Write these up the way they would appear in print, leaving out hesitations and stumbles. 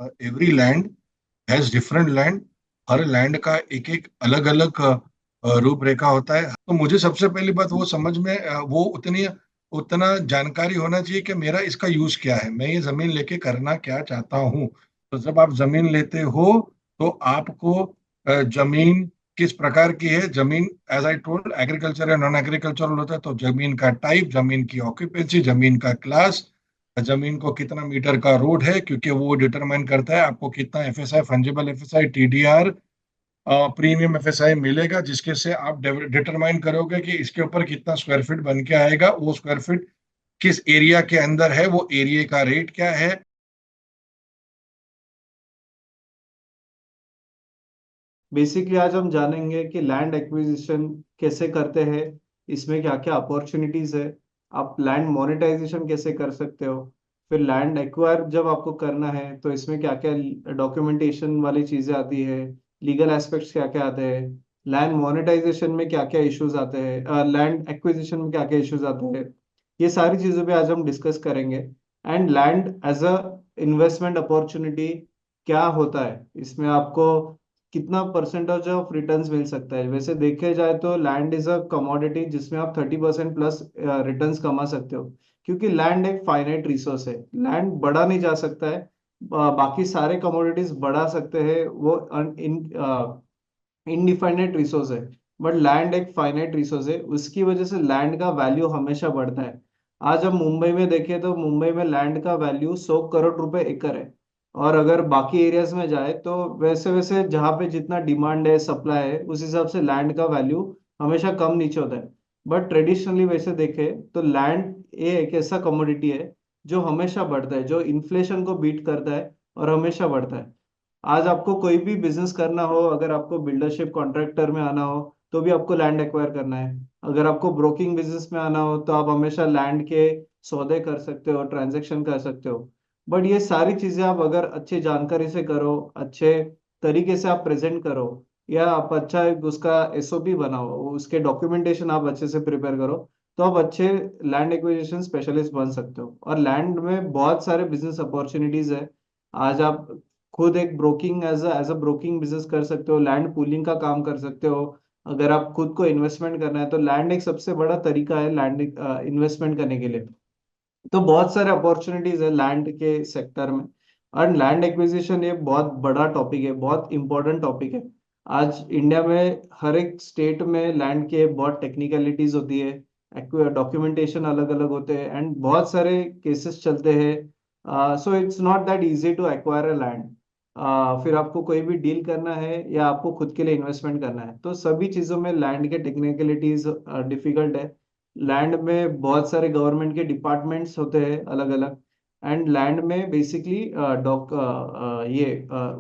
Every land has different land. Her land का एक एक अलग अलग रूपरेखा होता है। तो मुझे सबसे पहली बात वो समझ में वो उतनी उतना जानकारी होना चाहिए कि मेरा इसका यूज क्या है, मैं ये जमीन लेके करना क्या चाहता हूँ। तो जब आप जमीन लेते हो तो आपको जमीन किस प्रकार की है, जमीन एज आई टोल्ड एग्रीकल्चर या नॉन एग्रीकल्चरल होता है, तो जमीन का टाइप, जमीन की ऑक्यूपेंसी, जमीन का क्लास, जमीन को कितना मीटर का रोड है, क्योंकि वो डिटरमाइन करता है आपको कितना FSI, fungible FSI, TDR, premium FSI मिलेगा, जिसके से आप डिटरमाइन करोगे कि इसके ऊपर कितना स्क्वायर फीट बन के आएगा, वो स्क्वायर फीट किस एरिया के अंदर है, वो एरिया का रेट क्या है। बेसिकली आज हम जानेंगे कि लैंड एक्विजिशन कैसे करते हैं, इसमें क्या क्या अपॉर्चुनिटीज है, आप लैंड मोनेटाइजेशन कैसे कर सकते हो, फिर लैंड एक्वायर जब आपको करना है तो इसमें क्या क्या डॉक्यूमेंटेशन वाली चीजें आती है, लीगल एस्पेक्ट्स क्या क्या आते हैं, लैंड मोनेटाइजेशन में क्या क्या इश्यूज आते हैं, लैंड एक्विजिशन में क्या क्या इश्यूज आते हैं, ये सारी चीजों पे आज हम डिस्कस करेंगे। And land as a investment opportunity क्या होता है, इसमें आपको कितना परसेंटेज ऑफ रिटर्न्स मिल सकता है। वैसे देखे जाए तो लैंड इज अ कमोडिटी जिसमें आप 30% प्लस रिटर्न्स कमा सकते हो, क्योंकि लैंड एक फाइनाइट रिसोर्स है, लैंड बढ़ा नहीं जा सकता है। बाकी सारे कमोडिटीज बढ़ा सकते हैं, वो इनडिफाइनेट रिसोर्स है, बट लैंड एक फाइनाइट रिसोर्स है, उसकी वजह से लैंड का वैल्यू हमेशा बढ़ता है। आज हम मुंबई में देखें तो मुंबई में लैंड का वैल्यू 100 करोड़ रुपए एकड़ है, और अगर बाकी एरियाज में जाए तो वैसे वैसे जहाँ पे जितना डिमांड है सप्लाई है उस हिसाब से लैंड का वैल्यू हमेशा कम नीचे होता है। बट ट्रेडिशनली वैसे देखे तो लैंड ये एक ऐसा कमोडिटी है जो हमेशा बढ़ता है, जो इन्फ्लेशन को बीट करता है और हमेशा बढ़ता है। आज आपको कोई भी बिजनेस करना हो, अगर आपको बिल्डरशिप कॉन्ट्रैक्टर में आना हो तो भी आपको लैंड एक्वायर करना है। अगर आपको ब्रोकिंग बिजनेस में आना हो तो आप हमेशा लैंड के सौदे कर सकते हो, ट्रांजैक्शन कर सकते हो। बट ये सारी चीजें आप अगर अच्छी जानकारी से करो, अच्छे तरीके से आप प्रेजेंट करो, या आप अच्छा एक उसका एसओपी बनाओ, उसके डॉक्यूमेंटेशन आप अच्छे से प्रिपेयर करो, तो आप अच्छे लैंड एक्विजिशन स्पेशलिस्ट बन सकते हो। और लैंड में बहुत सारे बिजनेस अपॉर्चुनिटीज है। आज आप खुद एक broking as a broking business कर सकते हो, लैंड पूलिंग का काम कर सकते हो। अगर आप खुद को इन्वेस्टमेंट करना है तो लैंड एक सबसे बड़ा तरीका है लैंड इन्वेस्टमेंट करने के लिए। तो बहुत सारे अपॉर्चुनिटीज है लैंड के सेक्टर में। और लैंड एक्विजिशन ये बहुत बड़ा टॉपिक है, बहुत इंपॉर्टेंट टॉपिक है। आज इंडिया में हर एक स्टेट में लैंड के बहुत टेक्निकलिटीज होती है, डॉक्यूमेंटेशन अलग अलग होते हैं एंड बहुत सारे केसेस चलते हैं। So it's not that easy to acquire a land. फिर आपको कोई भी डील करना है या आपको खुद के लिए इन्वेस्टमेंट करना है तो सभी चीजों में लैंड के टेक्निकलिटीज डिफिकल्ट है। लैंड में बहुत सारे गवर्नमेंट के डिपार्टमेंट्स होते हैं अलग अलग। एंड लैंड में बेसिकली डॉक ये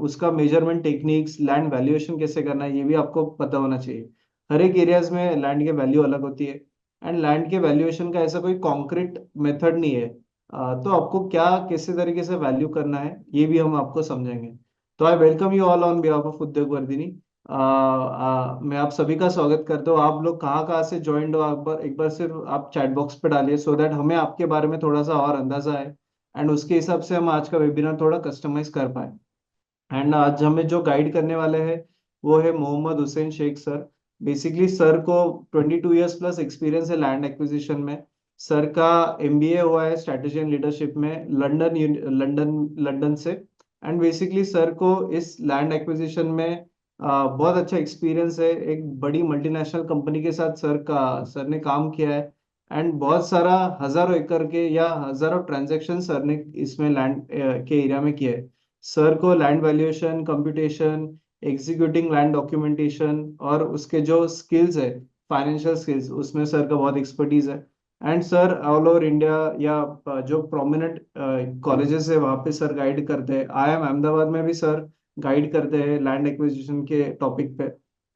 उसका मेजरमेंट टेक्निक्स, लैंड वैल्यूएशन कैसे करना है ये भी आपको पता होना चाहिए। हर एक एरियाज में लैंड के वैल्यू अलग होती है, एंड लैंड के वैल्यूएशन का ऐसा कोई कॉन्क्रीट मेथड नहीं है। तो आपको क्या कैसे तरीके से वैल्यू करना है ये भी हम आपको समझेंगे। तो आई welcome you all on behalf of Udyog Vardhini. मैं आप सभी का स्वागत करता हूँ। आप लोग कहाँ कहाँ से ज्वाइंड हो, एक बार सिर्फ आप चैट बॉक्स पे डालिए सो दैट हमें आपके बारे में थोड़ा सा और अंदाजा है, एंड उसके हिसाब से हम आज का वेबिनार थोड़ा कस्टमाइज कर पाए। एंड आज हमें जो गाइड करने वाले हैं वो है Mohammed Hussain Sheikh sir. Basically sir को 22 ईयर्स प्लस एक्सपीरियंस है लैंड एक्विजिशन में। सर का एमबीए हुआ है स्ट्रैटेजी एंड लीडरशिप में लंदन लंदन से। एंड बेसिकली सर को इस लैंड एक्विजिशन में बहुत अच्छा एक्सपीरियंस है। एक बड़ी मल्टीनेशनल कंपनी के साथ सर ने काम किया है, एंड बहुत सारा हजारों एकड़ के या हजारों ट्रांजैक्शन सर ने इसमें लैंड के एरिया में किया है। सर को land valuation, computation, executing land documentation और उसके जो स्किल्स है, फाइनेंशियल स्किल्स, उसमें सर का बहुत एक्सपर्टीज है। And sir all over India या जो प्रोमिनेंट कॉलेजेस है वहाँ पे सर गाइड करते हैं। IIM अहमदाबाद में भी सर गाइड करते हैं लैंड एक्विजिशन के टॉपिक पे।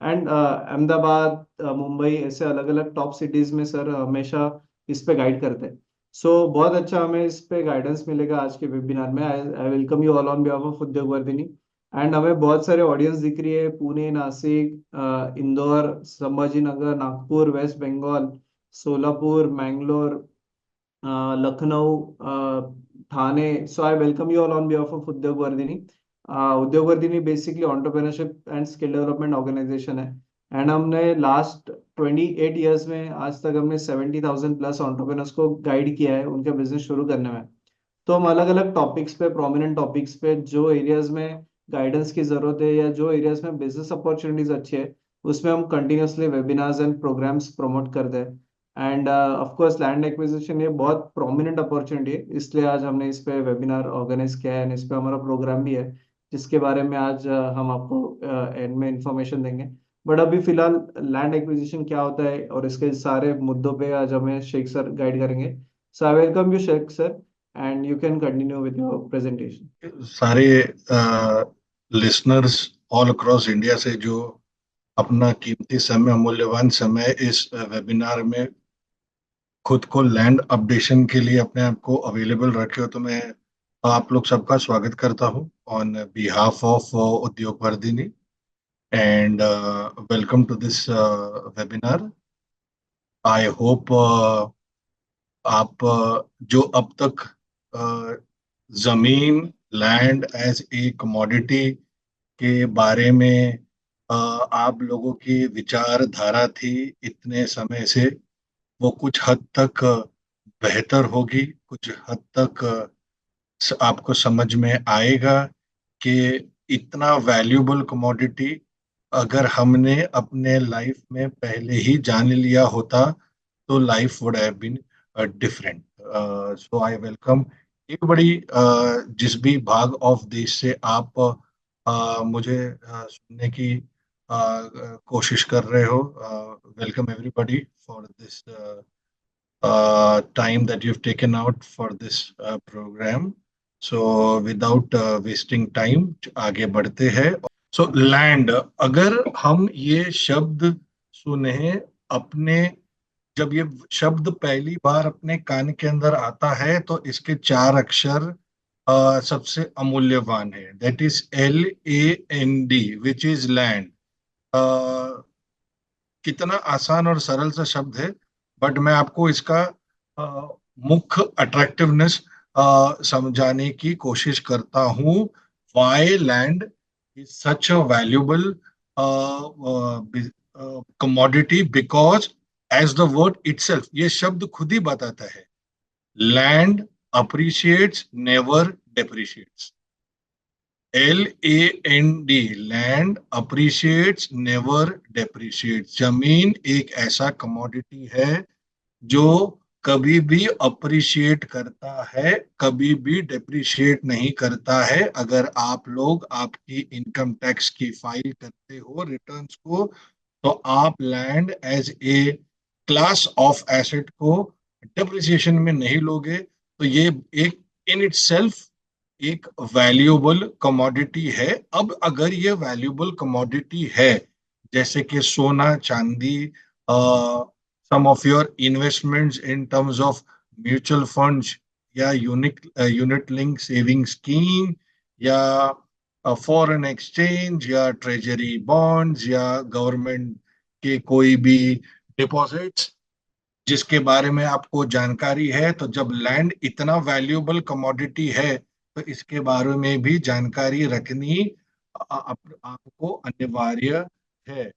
एंड अहमदाबाद, मुंबई ऐसे अलग अलग टॉप सिटीज में सर हमेशा इस पे गाइड करते हैं। सो बहुत अच्छा हमें इस पे गाइडेंस मिलेगा आज के वेबिनार में। आई welcome you all on behalf of Udyog Vardhini. And हमें बहुत सारे ऑडियंस दिख रही है, Pune, Nashik, Indore, Sambhajinagar, Nagpur, west Bengal, Solapur, Mangalore, Lucknow, Thane. So I welcome you all on behalf of Udyog Vardhini. Udyog Vardhini basically entrepreneurship and skill development organisation है। एंड हमने लास्ट 28 ईयर्स में आज तक हमने 70,000 प्लस एंटरप्रेन्योर्स को गाइड किया है उनके बिजनेस शुरू करने में। तो हम अलग अलग टॉपिक्स पे, प्रोमिनेंट टॉपिक्स पे, जो एरियाज में गाइडेंस की जरूरत है या जो एरियाज में बिजनेस अपॉर्चुनिटीज अच्छी है, उसमें हम continuously webinars and programs promote करते हैं। And of course land acquisition ये बहुत प्रोमिनेंट अपॉर्चुनिटी है, इसलिए आज हमने इस पे वेबिनार ऑर्गेनाइज किया है एंड इस पे हमारा प्रोग्राम भी है, जिसके बारे में आज हम आपको एंड में इंफॉर्मेशन देंगे। बट अभी फिलहाल लैंड एक्विजिशन क्या होता है और इसके सारे मुद्दों पे आज हमें शेख सर गाइड करेंगे। So I welcome you Sheikh sir, and you can continue with your presentation. सारे लिसनर्स ऑल अक्रॉस इंडिया से जो अपना कीमती समय, मूल्यवान समय इस वेबिनार में खुद को लैंड अपडेशन के लिए अपने आप को अवेलेबल रखे हो, तो मैं आप लोग सबका स्वागत करता हूं on behalf of Udyog Vardhini and welcome to this webinar. I hope आप जो अब तक जमीन, लैंड एज ए कमोडिटी के बारे में आप लोगों की विचारधारा थी इतने समय से, वो कुछ हद तक बेहतर होगी, कुछ हद तक आपको समझ में आएगा कि इतना वैल्यूबल कमोडिटी अगर हमने अपने लाइफ में पहले ही जान लिया होता तो life would have been different. So I welcome एक बड़ी जिस भी भाग ऑफ देश से आप मुझे सुनने की कोशिश कर रहे हो, welcome everybody for this time that you've taken out for this program. So without wasting time आगे बढ़ते हैं। So land, अगर हम ये शब्द सुने अपने, जब ये शब्द पहली बार अपने कान के अंदर आता है तो इसके चार अक्षर सबसे अमूल्यवान है, that is LAND, which is land. कितना आसान और सरल सा शब्द है, बट मैं आपको इसका मुख्य अट्रैक्टिवनेस समझाने की कोशिश करता हूँ। Why land is such a valuable commodity, because as the word itself, ये शब्द खुद ही बताता है, land appreciates never depreciates. LAND, land appreciates never depreciates. जमीन एक ऐसा कमोडिटी है जो कभी भी अप्रिशिएट करता है, कभी भी डेप्रिशिएट नहीं करता है। अगर आप लोग आपकी इनकम टैक्स की फाइल करते हो रिटर्न्स को, तो आप land as a class of asset को डेप्रिसिएशन में नहीं लोगे, तो ये एक इन इटसेल्फ एक वैल्यूएबल कमोडिटी है। अब अगर ये वैल्यूएबल कमोडिटी है, जैसे कि सोना, चांदी, some of your investments in terms of mutual funds या यूनिट लिंक सेविंग स्कीम या फॉरेन एक्सचेंज या ट्रेजरी बॉन्ड्स या गवर्नमेंट के कोई भी डिपॉजिट्स जिसके बारे में आपको जानकारी है, तो जब लैंड इतना वैल्यूएबल कमोडिटी है तो इसके बारे में भी जानकारी रखनी आपको अनिवार्य है।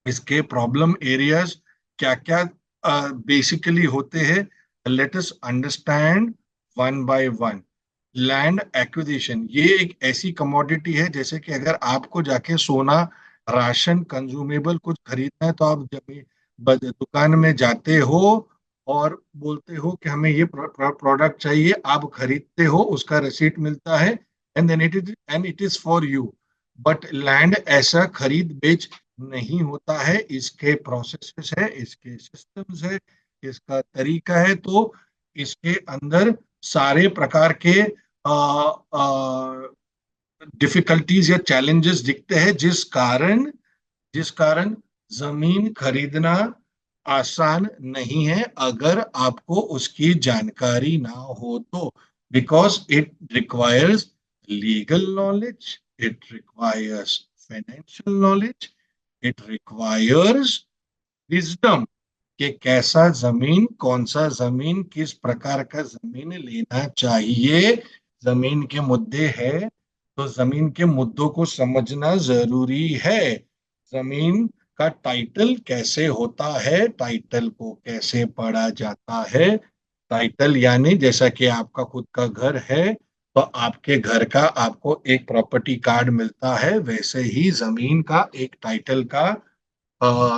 इसके प्रॉब्लम एरियाज क्या क्या बेसिकली होते हैं, let us understand one by one. Land acquisition ये एक ऐसी कमोडिटी है, जैसे कि अगर आपको जाके सोना, राशन, कंज्यूमेबल कुछ खरीदना है, तो आप जब दुकान में जाते हो और बोलते हो कि हमें ये प्रोडक्ट चाहिए, आप खरीदते हो, उसका रिसीट मिलता है and then it is for you. But land ऐसा खरीद बेच नहीं होता है, इसके प्रोसेसेस है, इसके सिस्टम्स है, इसका तरीका है, तो इसके अंदर सारे प्रकार के डिफिकल्टीज या चैलेंजेस दिखते हैं, जिस कारण जमीन खरीदना आसान नहीं है अगर आपको उसकी जानकारी ना हो तो। Because it requires legal knowledge, it requires financial knowledge, it requires wisdom, कि कैसा जमीन, कौन सा जमीन, किस प्रकार का जमीन लेना चाहिए। जमीन के मुद्दे है तो जमीन के मुद्दों को समझना जरूरी है। जमीन का टाइटल कैसे होता है, टाइटल को कैसे पढ़ा जाता है। टाइटल यानी जैसा कि आपका खुद का घर है तो आपके घर का आपको एक प्रॉपर्टी कार्ड मिलता है, वैसे ही जमीन का एक टाइटल का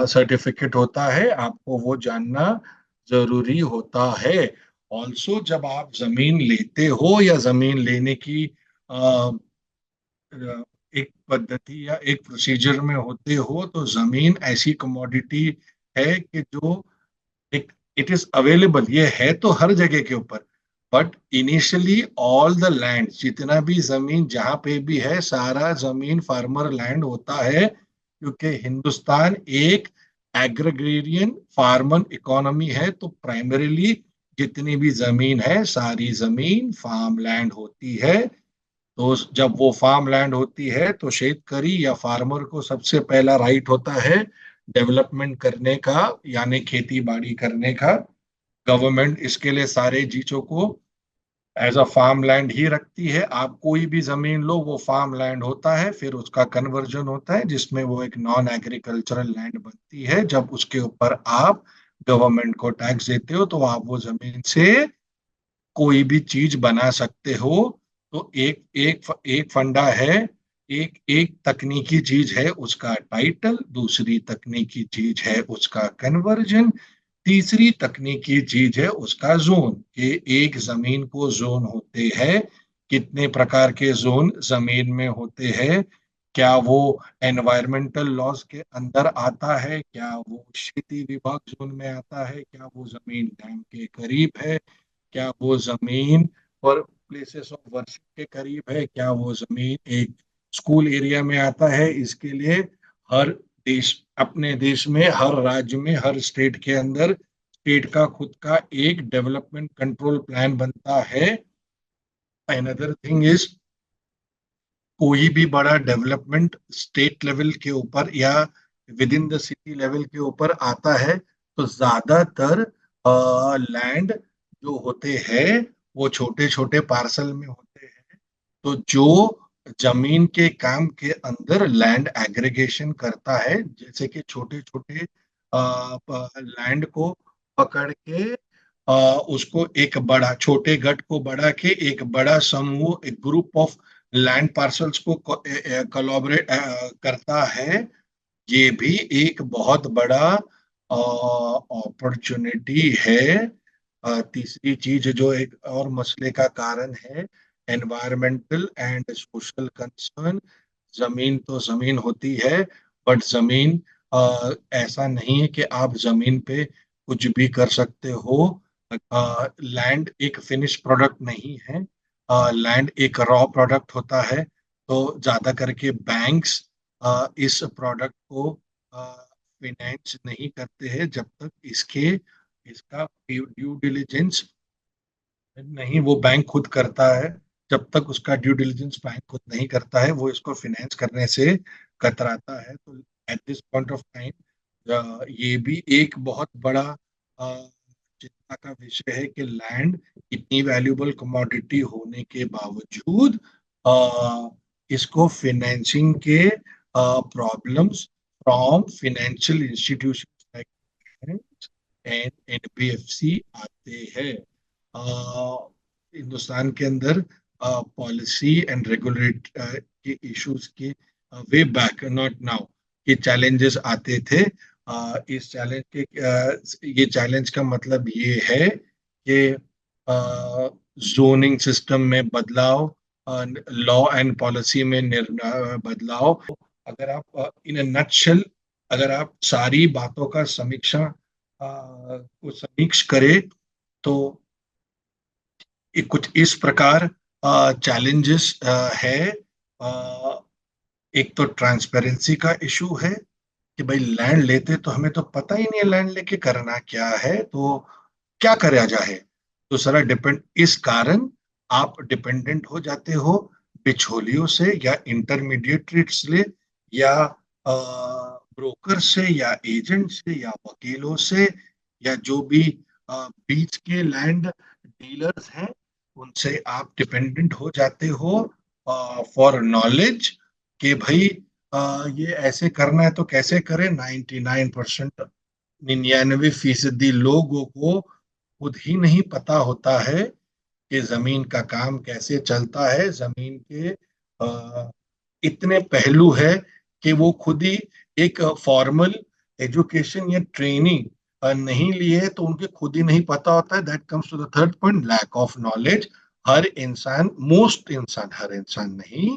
सर्टिफिकेट होता है, आपको वो जानना जरूरी होता है। ऑल्सो जब आप जमीन लेते हो या जमीन लेने की अ, एक पद्धति या एक प्रोसीजर में होते हो, तो जमीन ऐसी कमोडिटी है कि जो एक इट इज अवेलेबल, ये है तो हर जगह के ऊपर, but initially all the land, जितना भी जमीन जहां पे भी है, सारा जमीन फार्मर लैंड होता है, क्योंकि हिंदुस्तान एक एग्रीगेरियन फार्मर इकोनॉमी है। तो प्राइमरीली जितनी भी जमीन है सारी जमीन फार्म लैंड होती है। तो जब वो फार्म लैंड होती है तो शेतकरी या फार्मर को सबसे पहला राइट होता है डेवलपमेंट करने का, यानी खेती बाड़ी करने का। गवर्नमेंट इसके लिए सारे चीजों को एज अ फार्म लैंड ही रखती है। आप कोई भी जमीन लो वो फार्म लैंड होता है, फिर उसका कन्वर्जन होता है जिसमें वो एक नॉन एग्रीकल्चरल लैंड बनती है। जब उसके ऊपर आप गवर्नमेंट को टैक्स देते हो तो आप वो जमीन से कोई भी चीज बना सकते हो। तो एक एक एक फंडा है, एक एक तकनीकी चीज है उसका टाइटल, दूसरी तकनीकी चीज है उसका कन्वर्जन, तीसरी तकनीकी चीज है उसका जोन। ये एक जमीन को जोन होते हैं। कितने प्रकार के जोन जमीन में होते हैं, क्या वो एनवायरमेंटल लॉज के अंदर आता है, क्या वो खेती विभाग जोन में आता है, क्या वो जमीन डैम के करीब है, क्या वो जमीन और प्लेसेस ऑफ वर्शिप के करीब है, क्या वो जमीन एक स्कूल एरिया में आता है। इसके लिए हर देश, अपने देश में हर राज्य में हर स्टेट के अंदर स्टेट का खुद का एक डेवलपमेंट कंट्रोल प्लान बनता है। अनदर थिंग इज, कोई भी बड़ा डेवलपमेंट स्टेट लेवल के ऊपर या with in the city level के ऊपर आता है तो ज्यादातर लैंड जो होते हैं वो छोटे छोटे पार्सल में होते हैं। तो जो जमीन के काम के अंदर लैंड एग्रीगेशन करता है, जैसे कि छोटे छोटे लैंड को पकड़ के उसको एक बड़ा, छोटे गट को बढ़ा के एक बड़ा समूह, एक ग्रुप ऑफ लैंड पार्सल्स को कोलैबोरेट करता है। ये भी एक बहुत बड़ा अपॉर्चुनिटी है। तीसरी चीज जो एक और मसले का कारण है, एनवायरमेंटल एंड सोशल कंसर्न। जमीन तो जमीन होती है, बट जमीन ऐसा नहीं है कि आप जमीन पे कुछ भी कर सकते हो। लैंड एक फिनिश प्रोडक्ट नहीं है, लैंड एक रॉ प्रोडक्ट होता है। तो ज्यादा करके बैंक्स इस प्रोडक्ट को फाइनेंस नहीं करते हैं जब तक इसका ड्यू डिलिजेंस नहीं वो बैंक खुद करता है। जब तक उसका ड्यू डिलिजेंस बैंक खुद नहीं करता है वो इसको फाइनेंस करने से कतराता है। तो at this point of time ये भी एक बहुत बड़ा चिंता का विषय है कि लैंड इतनी वैल्यूबल कमोडिटी होने के बावजूद इसको फाइनेंसिंग के problems from financial institutions like and NBFC आते हैं। हिंदुस्तान के अंदर पॉलिसी एंड रेगुलेट के इश्यूज के वे बैक, नॉट नाउ, ये चैलेंजेस आते थे। इस चैलेंज के ये चैलेंज का मतलब ये है कि जोनिंग सिस्टम में बदलाव, लॉ एंड पॉलिसी में बदलाव। अगर आप इन अ नटशेल, अगर आप सारी बातों का समीक्षा को समीक्ष करें तो कुछ इस प्रकार चैलेंजेस है। अ, एक तो ट्रांसपेरेंसी का इशू है कि भाई लैंड लेते तो हमें तो पता ही नहीं है लैंड लेके करना क्या है, तो क्या करा जाए। दूसरा डिपेंड, इस कारण आप डिपेंडेंट हो जाते हो बिचौलियों से या इंटरमीडिएटरी से या ब्रोकर से या एजेंट से या वकीलों से या जो भी बीच के लैंड डीलर्स हैं उनसे आप डिपेंडेंट हो जाते हो फॉर नॉलेज कि भाई ये ऐसे करना है तो कैसे करें। 99%, 99% लोगों को खुद ही नहीं पता होता है कि जमीन का काम कैसे चलता है। जमीन के इतने पहलू है कि वो खुद ही एक फॉर्मल एजुकेशन या ट्रेनिंग नहीं लिए तो उनके खुद ही नहीं पता होता है। That comes to the third point, lack of knowledge. हर इंसान, मोस्ट इंसान, हर इंसान नहीं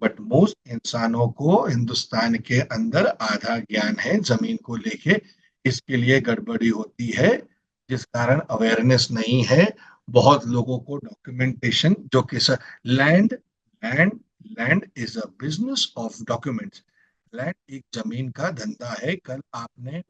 बट मोस्ट इंसानों को हिंदुस्तान के अंदर आधा ज्ञान है जमीन को लेके। इसके लिए गड़बड़ी होती है जिस कारण अवेयरनेस नहीं है। बहुत लोगों को डॉक्यूमेंटेशन जो कि sir, land land land is a business of documents. Land एक जमीन का धंधा है। कल आपने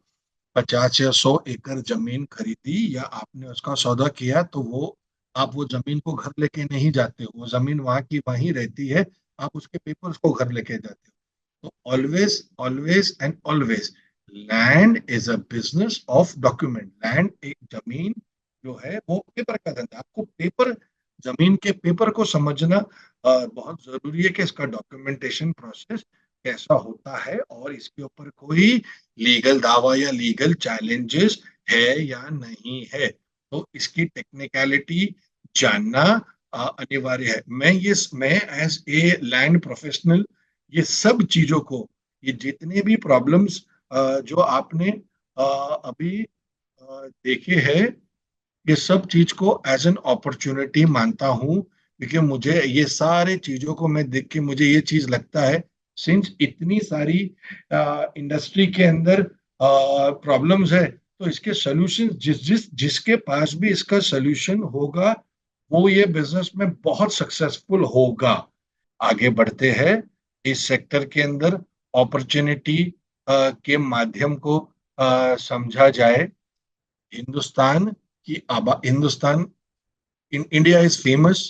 50 या 100 एकड़ जमीन खरीदी या आपने उसका सौदा किया तो वो, आप वो जमीन को घर लेके नहीं जाते हो, वो जमीन वहां की वहीं रहती है। आप उसके पेपर्स को घर लेके जाते हो। तो always always and always land is a business of document. Land एक जमीन जो है वो पेपर का धंधा। आपको पेपर, जमीन के पेपर को समझना बहुत जरूरी है कि इसका डॉक्यूमेंटेशन प्रोसेस कैसा होता है और इसके ऊपर कोई लीगल दावा या लीगल चैलेंजेस है या नहीं है। तो इसकी टेक्निकलिटी जानना अनिवार्य है। मैं एज ए लैंड प्रोफेशनल ये सब चीजों को, ये जितने भी प्रॉब्लम्स जो आपने अभी देखे हैं, ये सब चीज को एज एन अपॉर्चुनिटी मानता हूँ। क्योंकि मुझे ये सारे चीजों को मैं देख के मुझे ये चीज लगता है, सिंस इतनी सारी इंडस्ट्री के अंदर प्रॉब्लम्स है तो इसके सॉल्यूशन जिसके पास भी इसका सॉल्यूशन होगा वो ये बिजनेस में बहुत सक्सेसफुल होगा। आगे बढ़ते हैं इस सेक्टर के अंदर। अपॉर्चुनिटी के माध्यम को समझा जाए। Hindustan Hindustan, India is famous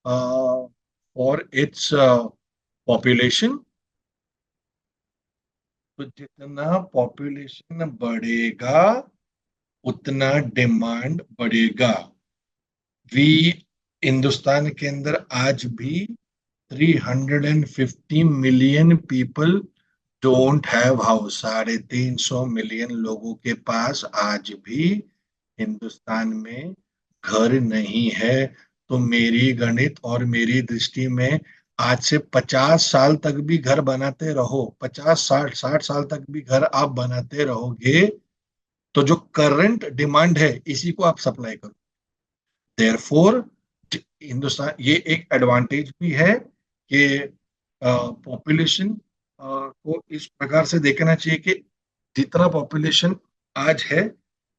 for its population. तो जितना पॉपुलेशन बढ़ेगा उतना डिमांड बढ़ेगा। वी हिंदुस्तान के अंदर आज भी 350 million people don't have house. 350 million लोगों के पास आज भी हिंदुस्तान में घर नहीं है। तो मेरी गणित और मेरी दृष्टि में आज से 50 साल तक भी घर बनाते रहो, 50 60 60 साल तक भी घर आप बनाते रहोगे तो जो करंट डिमांड है इसी को आप सप्लाई करो। देयरफॉर हिंदुस्तान, ये एक एडवांटेज भी है कि पॉपुलेशन को इस प्रकार से देखना चाहिए कि जितना पॉपुलेशन आज है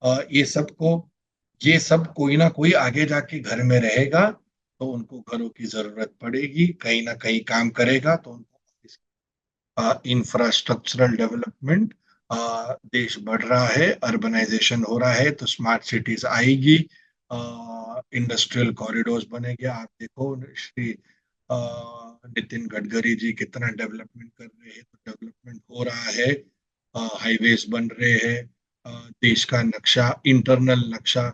ये सबको, ये सब कोई ना कोई आगे जाके घर में रहेगा तो उनको घरों की जरूरत पड़ेगी, कहीं ना कहीं काम करेगा तो उनको इंफ्रास्ट्रक्चरल डेवलपमेंट, देश बढ़ रहा है, अर्बनाइजेशन हो रहा है तो स्मार्ट सिटीज आएगी, इंडस्ट्रियल कॉरिडोर्स बनेंगे। आप देखो श्री नितिन गडकरी जी कितना डेवलपमेंट कर रहे हैं, तो डेवलपमेंट हो रहा है, हाईवेज बन रहे हैं, देश का नक्शा, इंटरनल नक्शा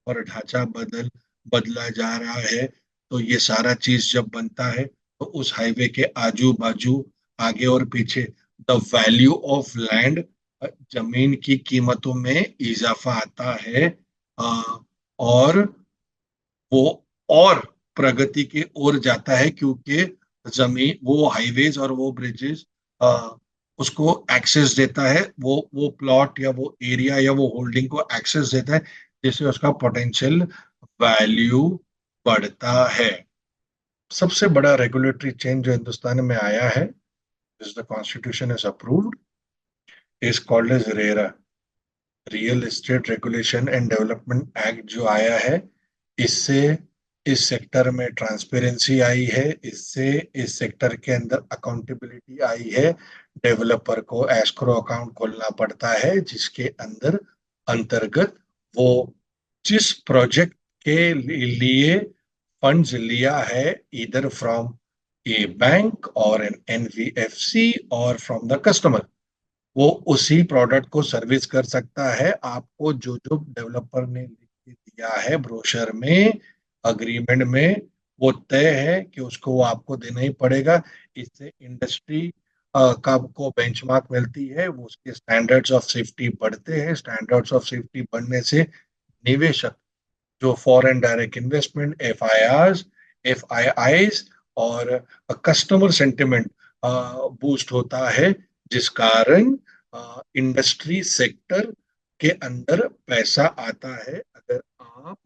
और ढांचा बदला जा रहा है। तो ये सारा चीज जब बनता है तो उस हाईवे के आजू बाजू, आगे और पीछे, द वैल्यू ऑफ लैंड, जमीन की कीमतों में इजाफा आता है। और वो और प्रगति की ओर जाता है क्योंकि जमीन, वो हाईवेज और वो ब्रिजेस उसको एक्सेस देता है, वो प्लॉट या वो एरिया या वो होल्डिंग को एक्सेस देता है जिससे उसका पोटेंशियल वैल्यू बढ़ता है। सबसे बड़ा रेगुलेटरी चेंज जो हिंदुस्तान में आया है, जिस the constitution is approved, is called as RERA, real estate regulation and development act जो आया है। इससे इस सेक्टर में ट्रांसपेरेंसी आई है, इससे इस सेक्टर के अंदर अकाउंटेबिलिटी आई है। डेवलपर को एस्क्रो अकाउंट खोलना पड़ता है जिसके अंदर अंतर्गत वो जिस प्रोजेक्ट के लिए फंड्स लिया है, इधर फ्रॉम ए बैंक और एन एनबीएफसी और फ्रॉम द कस्टमर, वो उसी प्रोडक्ट को सर्विस कर सकता है। आपको जो जो डेवलपर ने लिख के दिया है ब्रोशर में, अग्रीमेंट में, वो तय है कि उसको वो आपको देना ही पड़ेगा। इससे इंडस्ट्री का को बेंचमार्क मिलती है, वो उसके स्टैंडर्ड्स ऑफ सेफ्टी बढ़ते हैं। स्टैंडर्ड्स ऑफ सेफ्टी बढ़ने से निवेशक, जो फॉरेन डायरेक्ट इन्वेस्टमेंट, एफआईआईज और कस्टमर सेंटिमेंट बूस्ट होता है, जिस कारण इंडस्ट्री सेक्टर के अंदर पैसा आता है। अगर आप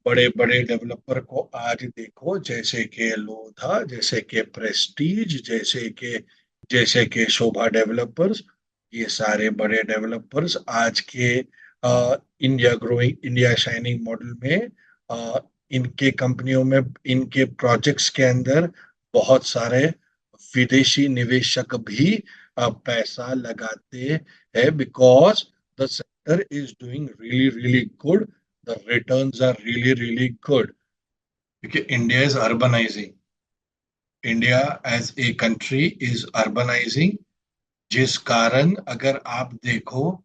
बड़े बड़े डेवलपर को आज देखो, जैसे कि लोधा, जैसे कि प्रेस्टीज, जैसे कि शोभा डेवलपर्स, ये सारे बड़े डेवलपर्स आज के इंडिया शाइनिंग मॉडल में, अ, इनके कंपनियों में, इनके प्रोजेक्ट्स के अंदर बहुत सारे विदेशी निवेशक भी पैसा लगाते हैं, because the sector is doing really really good, the returns are really really good, क्योंकि India is urbanising. India as a country is urbanising, जिस कारण अगर आप देखो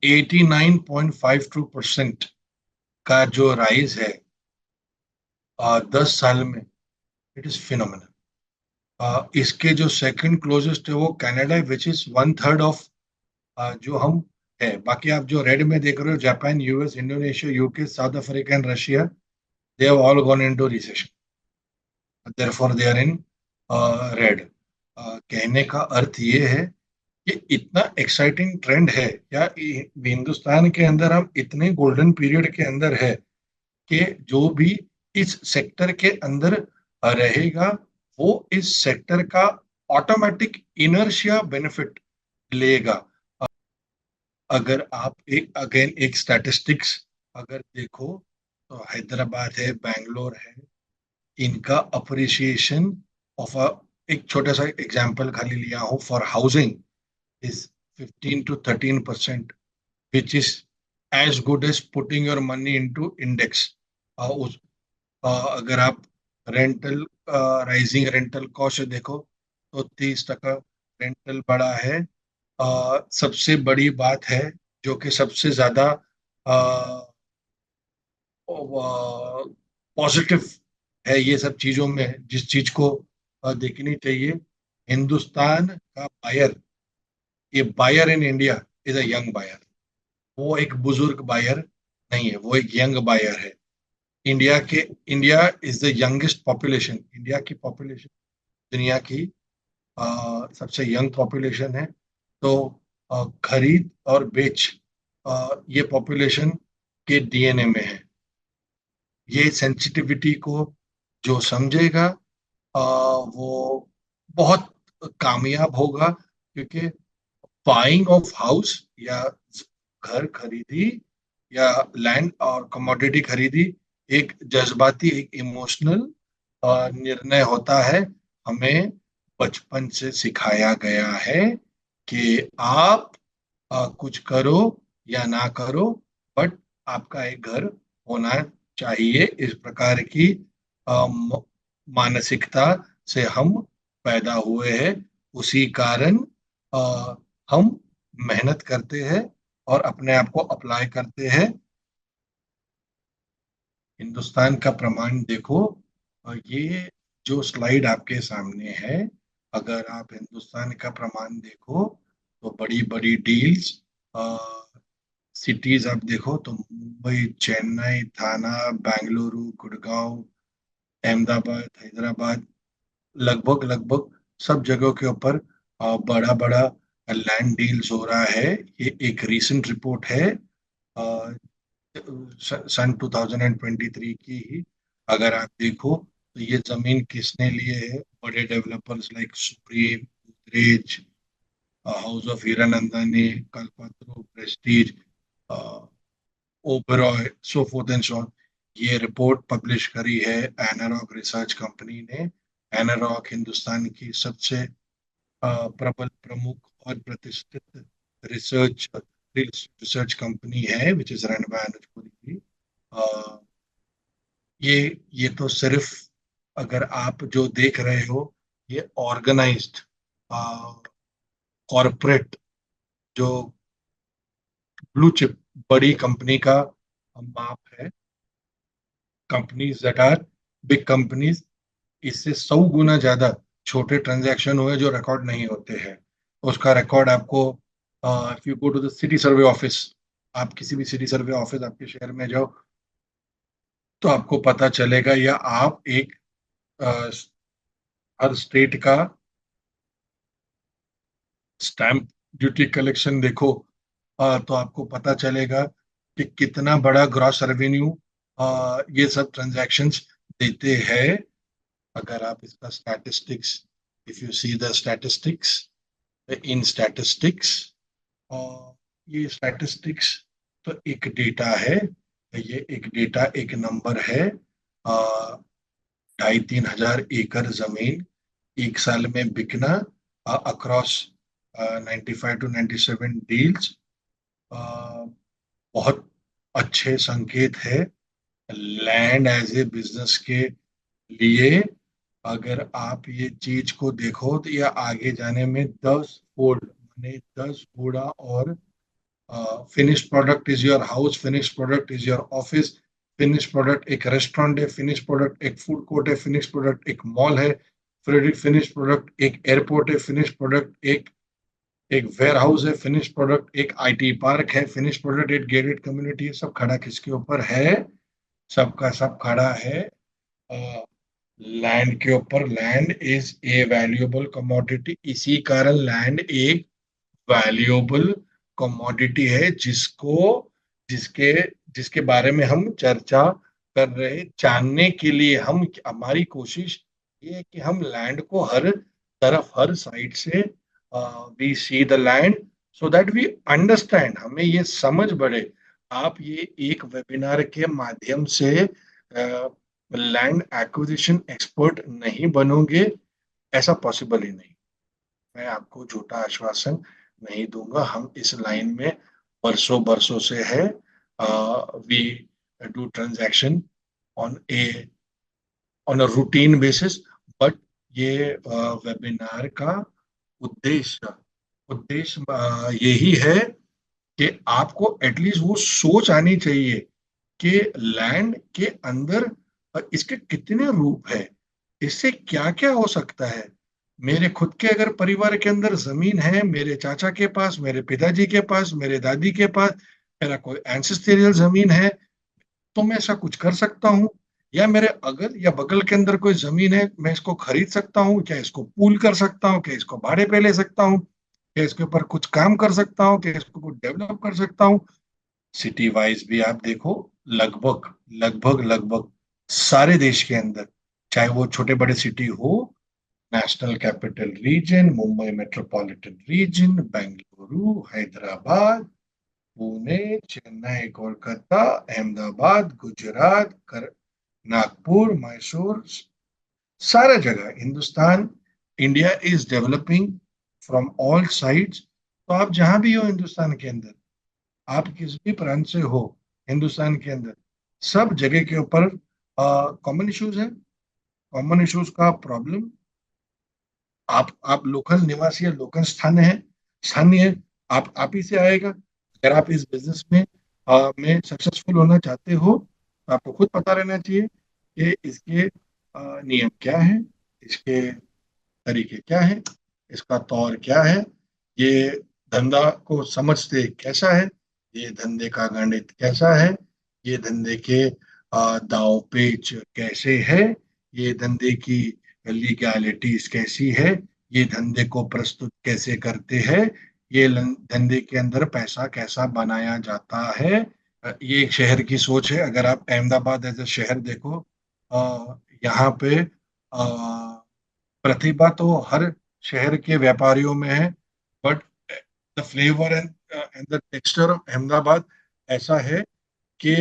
89.52% का जो राइज है 10 साल में, इट इज फिनोमिनल। इसके जो सेकंड क्लोजेस्ट है वो Canada, which is one third of जो हम है। बाकी आप जो रेड में देख रहे हो, Japan, US, Indonesia, UK, south Africa and Russia, they have all gone into recession, therefore they are in red. कहने का अर्थ ये है कि इतना एक्साइटिंग ट्रेंड है, या हिंदुस्तान के अंदर हम इतने गोल्डन पीरियड के अंदर है कि जो भी इस सेक्टर के अंदर रहेगा, वो इस सेक्टर का ऑटोमेटिक इनर्शिया बेनिफिट लेगा। अगर आप एक अगेन एक स्टैटिस्टिक्स अगर देखो, तो हैदराबाद है, बैंगलोर है, इनका अप्रिसिएशन ऑफ अ, एक छोटा सा एग्जांपल खाली लिया हूं, for housing is 15 to 13%, which is as good as putting your money into index. उस अगर आप रेंटल राइजिंग रेंटल कॉस्ट देखो, तो 30% रेंटल बढ़ा है। सबसे बड़ी बात है, जो कि सबसे ज्यादा पॉजिटिव है ये सब चीजों में, जिस चीज को देखनी चाहिए, हिंदुस्तान का बायर, ये buyer in India is a young buyer. वो एक बुजुर्ग बायर नहीं है, वो एक यंग बायर है। India is the youngest population, India की पॉपुलेशन दुनिया की सबसे यंग पॉपुलेशन है। तो खरीद और बेच, ये पॉपुलेशन के डीएनए में है। ये सेंसिटिविटी को जो समझेगा, वो बहुत कामयाब होगा, क्योंकि बाइंग ऑफ हाउस या घर खरीदी या लैंड और कमोडिटी खरीदी एक जज्बाती, एक इमोशनल निर्णय होता है। हमें बचपन से सिखाया गया है कि आप कुछ करो या ना करो, बट आपका एक घर होना चाहिए। इस प्रकार की मानसिकता से हम पैदा हुए हैं। उसी कारण अ, हम मेहनत करते हैं और अपने आप को अप्लाई करते हैं। हिंदुस्तान का प्रमाण देखो, ये जो स्लाइड आपके सामने है, अगर आप हिंदुस्तान का प्रमाण देखो, तो बड़ी बड़ी डील्स, सिटीज आप देखो, तो मुंबई, चेन्नई, थाना, बेंगलुरु, गुड़गांव, अहमदाबाद, हैदराबाद, लगभग लगभग सब जगहों के ऊपर बड़ा बड़ा लैंड डील्स हो रहा है। ये एक रीसेंट रिपोर्ट है अ, सन 2023 की ही। अगर आप देखो, तो ये जमीन किसने लिए है? बड़े developers like supreme, Godrej, house of Hiranandani, Kalpataru, Prestige, Oberoi, so fourth and so on. ये रिपोर्ट पब्लिश करी है एनारॉक रिसर्च कंपनी ने। एनारॉक हिंदुस्तान की सबसे प्रबल, प्रमुख और प्रतिष्ठित रिसर्च रिसर्च कंपनी है, विच इज रन बाय अनुज पुरी। अ, ये तो सिर्फ, अगर आप जो देख रहे हो, ये ऑर्गेनाइज्ड कॉरपोरेट, जो ब्लू चिप बड़ी कंपनी का माप है, companies that are big companies, इससे 100 गुना ज्यादा छोटे ट्रांजैक्शन हुए जो रिकॉर्ड नहीं होते हैं। उसका रिकॉर्ड आपको, if you go to the city survey office, आप किसी भी सिटी सर्वे ऑफिस आपके शहर में जाओ तो आपको पता चलेगा, या आप एक अ, हर स्टेट का स्टैंप ड्यूटी कलेक्शन देखो, तो आपको पता चलेगा कि कितना बड़ा ग्रॉस रेवेन्यू ये सब ट्रांजैक्शंस देते हैं। अगर आप इसका statistics, if you see the statistics in statistics, ये स्टैटिस्टिक्स तो एक डेटा है, ये एक डेटा, एक नंबर है। 2,500-3,000 एकड़ जमीन एक साल में बिकना अक्रॉस 95 to 97 डील्स, बहुत अच्छे संकेत है लैंड एज ए बिजनेस के लिए। अगर आप ये चीज को देखो तो यह आगे जाने में 10 फोल्ड, माने 10 गुना और, finish product is your house, finish product is your office, finish product एक रेस्टोरेंट है, फिनिश प्रोडक्ट एक फूड कोर्ट है, फिनिश प्रोडक्ट एक मॉल है, फिनिश प्रोडक्ट एक एयरपोर्ट है, फिनिश प्रोडक्ट एक एक वेयर हाउस है, फिनिश प्रोडक्ट एक आईटी पार्क है, फिनिश प्रोडक्ट एक गेटेड कम्युनिटी है। सब खड़ा किसके ऊपर है? सबका सब खड़ा है लैंड के ऊपर। Land is a valuable commodity, इसी कारण लैंड एक वैल्यूएबल कमोडिटी है, जिसको जिसके जिसके बारे में हम चर्चा कर रहे हैं। जानने के लिए हम, हमारी कोशिश ये है कि हम लैंड को हर तरफ, हर साइड से we see the land, so that we understand, हमें ये समझ बढ़े। आप ये एक वेबिनार के माध्यम से लैंड एक्विजिशन एक्सपर्ट नहीं बनोगे, ऐसा पॉसिबल ही नहीं। मैं आपको झूठा आश्वासन नहीं दूंगा, हम इस लाइन में बरसों बरसों से है। We do transaction on a on a routine basis, but ये वेबिनार का उद्देश्य उद्देश्य यही है कि आपको एटलीस्ट वो सोच आनी चाहिए कि लैंड के अंदर इसके कितने रूप है, इससे क्या क्या हो सकता है। मेरे खुद के अगर परिवार के अंदर जमीन है, मेरे चाचा के पास, मेरे पिताजी के पास, मेरे दादी के पास, मेरा कोई एंसेस्टेरियल जमीन है, तो मैं ऐसा कुछ कर सकता हूँ। या मेरे अगल या बगल के अंदर कोई जमीन है, मैं इसको खरीद सकता हूँ, क्या इसको पूल कर सकता हूँ, क्या इसको भाड़े पे ले सकता हूँ, क्या इसके ऊपर कुछ काम कर सकता हूँ, क्या इसको कुछ डेवलप कर सकता हूँ। सिटी वाइज भी आप देखो, लगभग लगभग लगभग सारे देश के अंदर, चाहे वो छोटे बड़े सिटी हो, national capital region, Mumbai metropolitan region, Bengaluru, Hyderabad, Pune, Chennai, Kolkata, Ahmedabad, Gujarat, Nagpur, Mysore, सारा जगह Hindustan, India is developing from all sides. तो आप जहां भी हो हिंदुस्तान के अंदर, आप किस भी प्रांत से हो हिंदुस्तान के अंदर, सब जगह के ऊपर कॉमन इश्यूज है। कॉमन इश्यूज का प्रॉब्लम, आप लोकल निवासी या लोकल स्थानीय, आप ही से आएगा। अगर आप इस बिजनेस में सक्सेसफुल होना चाहते हो, तो आपको खुद पता रहना चाहिए कि इसके नियम क्या है, इसके तरीके क्या है, इसका तौर क्या है, ये धंधा को समझते कैसा है, ये धंधे का गणित कैसा है, ये धंधे के दाव पेच कैसे है, ये धंधे की लीगैलिटीज कैसी है, ये धंधे को प्रस्तुत कैसे करते हैं, ये धंधे के अंदर पैसा कैसा बनाया जाता है। ये एक शहर की सोच है। अगर आप अहमदाबाद एज ए शहर देखो, यहाँ पे प्रतिभा तो हर शहर के व्यापारियों में है, but the flavour and the texture of Ahmedabad ऐसा है कि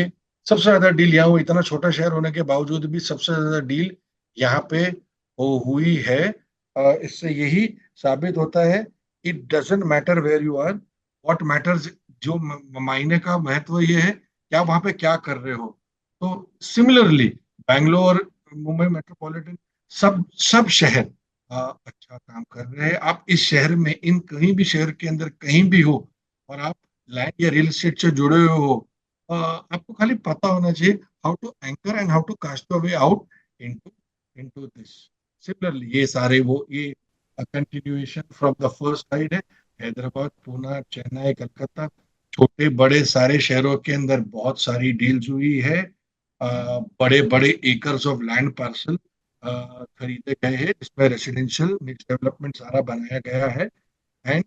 सबसे ज्यादा डील यहाँ हुई। इतना छोटा शहर होने के बावजूद भी सबसे ज्यादा डील यहाँ पे हुई है। इससे यही साबित होता है, it doesn't matter where you are, what matters, जो मायने का महत्व ये है कि आप वहां पे क्या कर रहे हो। तो सिमिलरली बैंगलोर, मुंबई मेट्रोपॉलिटन, सब सब शहर अच्छा काम कर रहे हैं। आप इस शहर में, इन कहीं भी शहर के अंदर कहीं भी हो, और आप लैंड या रियल एस्टेट से जुड़े हुए हो, आपको खाली पता होना चाहिए how to anchor and how to cast the way out into into this. Similarly ये सारे वो ये continuation from the first side है। हैदराबाद, पुणे, चेन्नई, कलकत्ता, छोटे बड़े सारे शहरों के अंदर बहुत सारी डील्स हुई है। बड़े बड़े एकर्स ऑफ लैंड पार्सल खरीदे गए हैं, जिसमें रेसिडेंशियल मिक्स डेवलपमेंट सारा बनाया गया है। And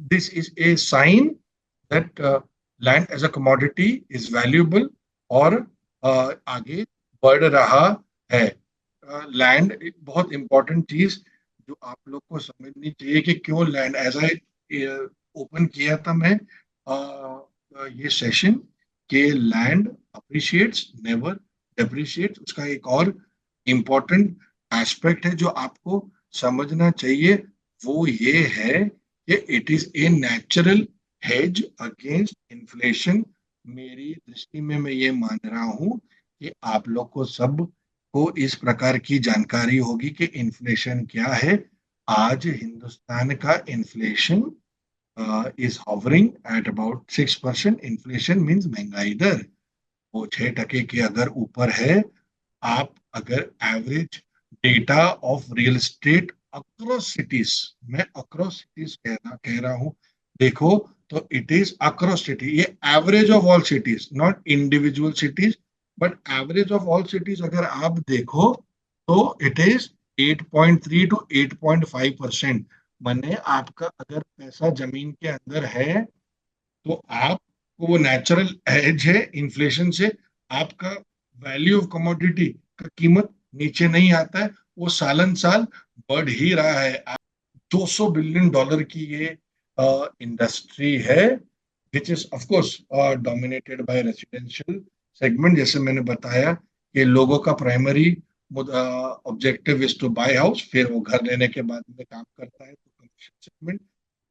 this is a sign that land as a commodity is valuable, और आगे बढ़ रहा है। लैंड एक बहुत इंपॉर्टेंट चीज जो आप लोग को समझनी चाहिए कि क्यों लैंड, एज आई ओपन किया था मैं ये सेशन, के लैंड अप्रिशिएट्स नेवर डेप्रिशिएट्स। उसका एक और इम्पोर्टेंट एस्पेक्ट है जो आपको समझना चाहिए, वो ये है कि it is a natural hedge against inflation. मेरी दृष्टि में मैं ये मान रहा हूँ कि आप लोग को सब को इस प्रकार की जानकारी होगी कि इन्फ्लेशन क्या है। आज हिंदुस्तान का inflation is hovering at about 6%. Inflation means महंगाई दर वो 6% के अगर ऊपर है। आप अगर average data of real estate across cities, मैं अक्रॉस सिटीज कह रहा हूं, देखो, तो इट इज अक्रॉस सिटी, ये average of all cities, not individual cities, but average of all cities अगर आप देखो तो इट इज 8.3 टू 8.5%। मैंने आपका अगर पैसा जमीन के अंदर है तो आपको वो नेचुरल एज है इन्फ्लेशन से, आपका वैल्यू ऑफ कमोडिटी का कीमत नीचे नहीं आता है, वो सालन साल बढ़ ही रहा है। 200 बिलियन डॉलर की ये इंडस्ट्री है, which is of course dominated by residential segment. जैसे मैंने बताया कि लोगों का primary objective is to buy house, फिर वो घर लेने के बाद में काम करता है तो कमर्शियल सेगमेंट,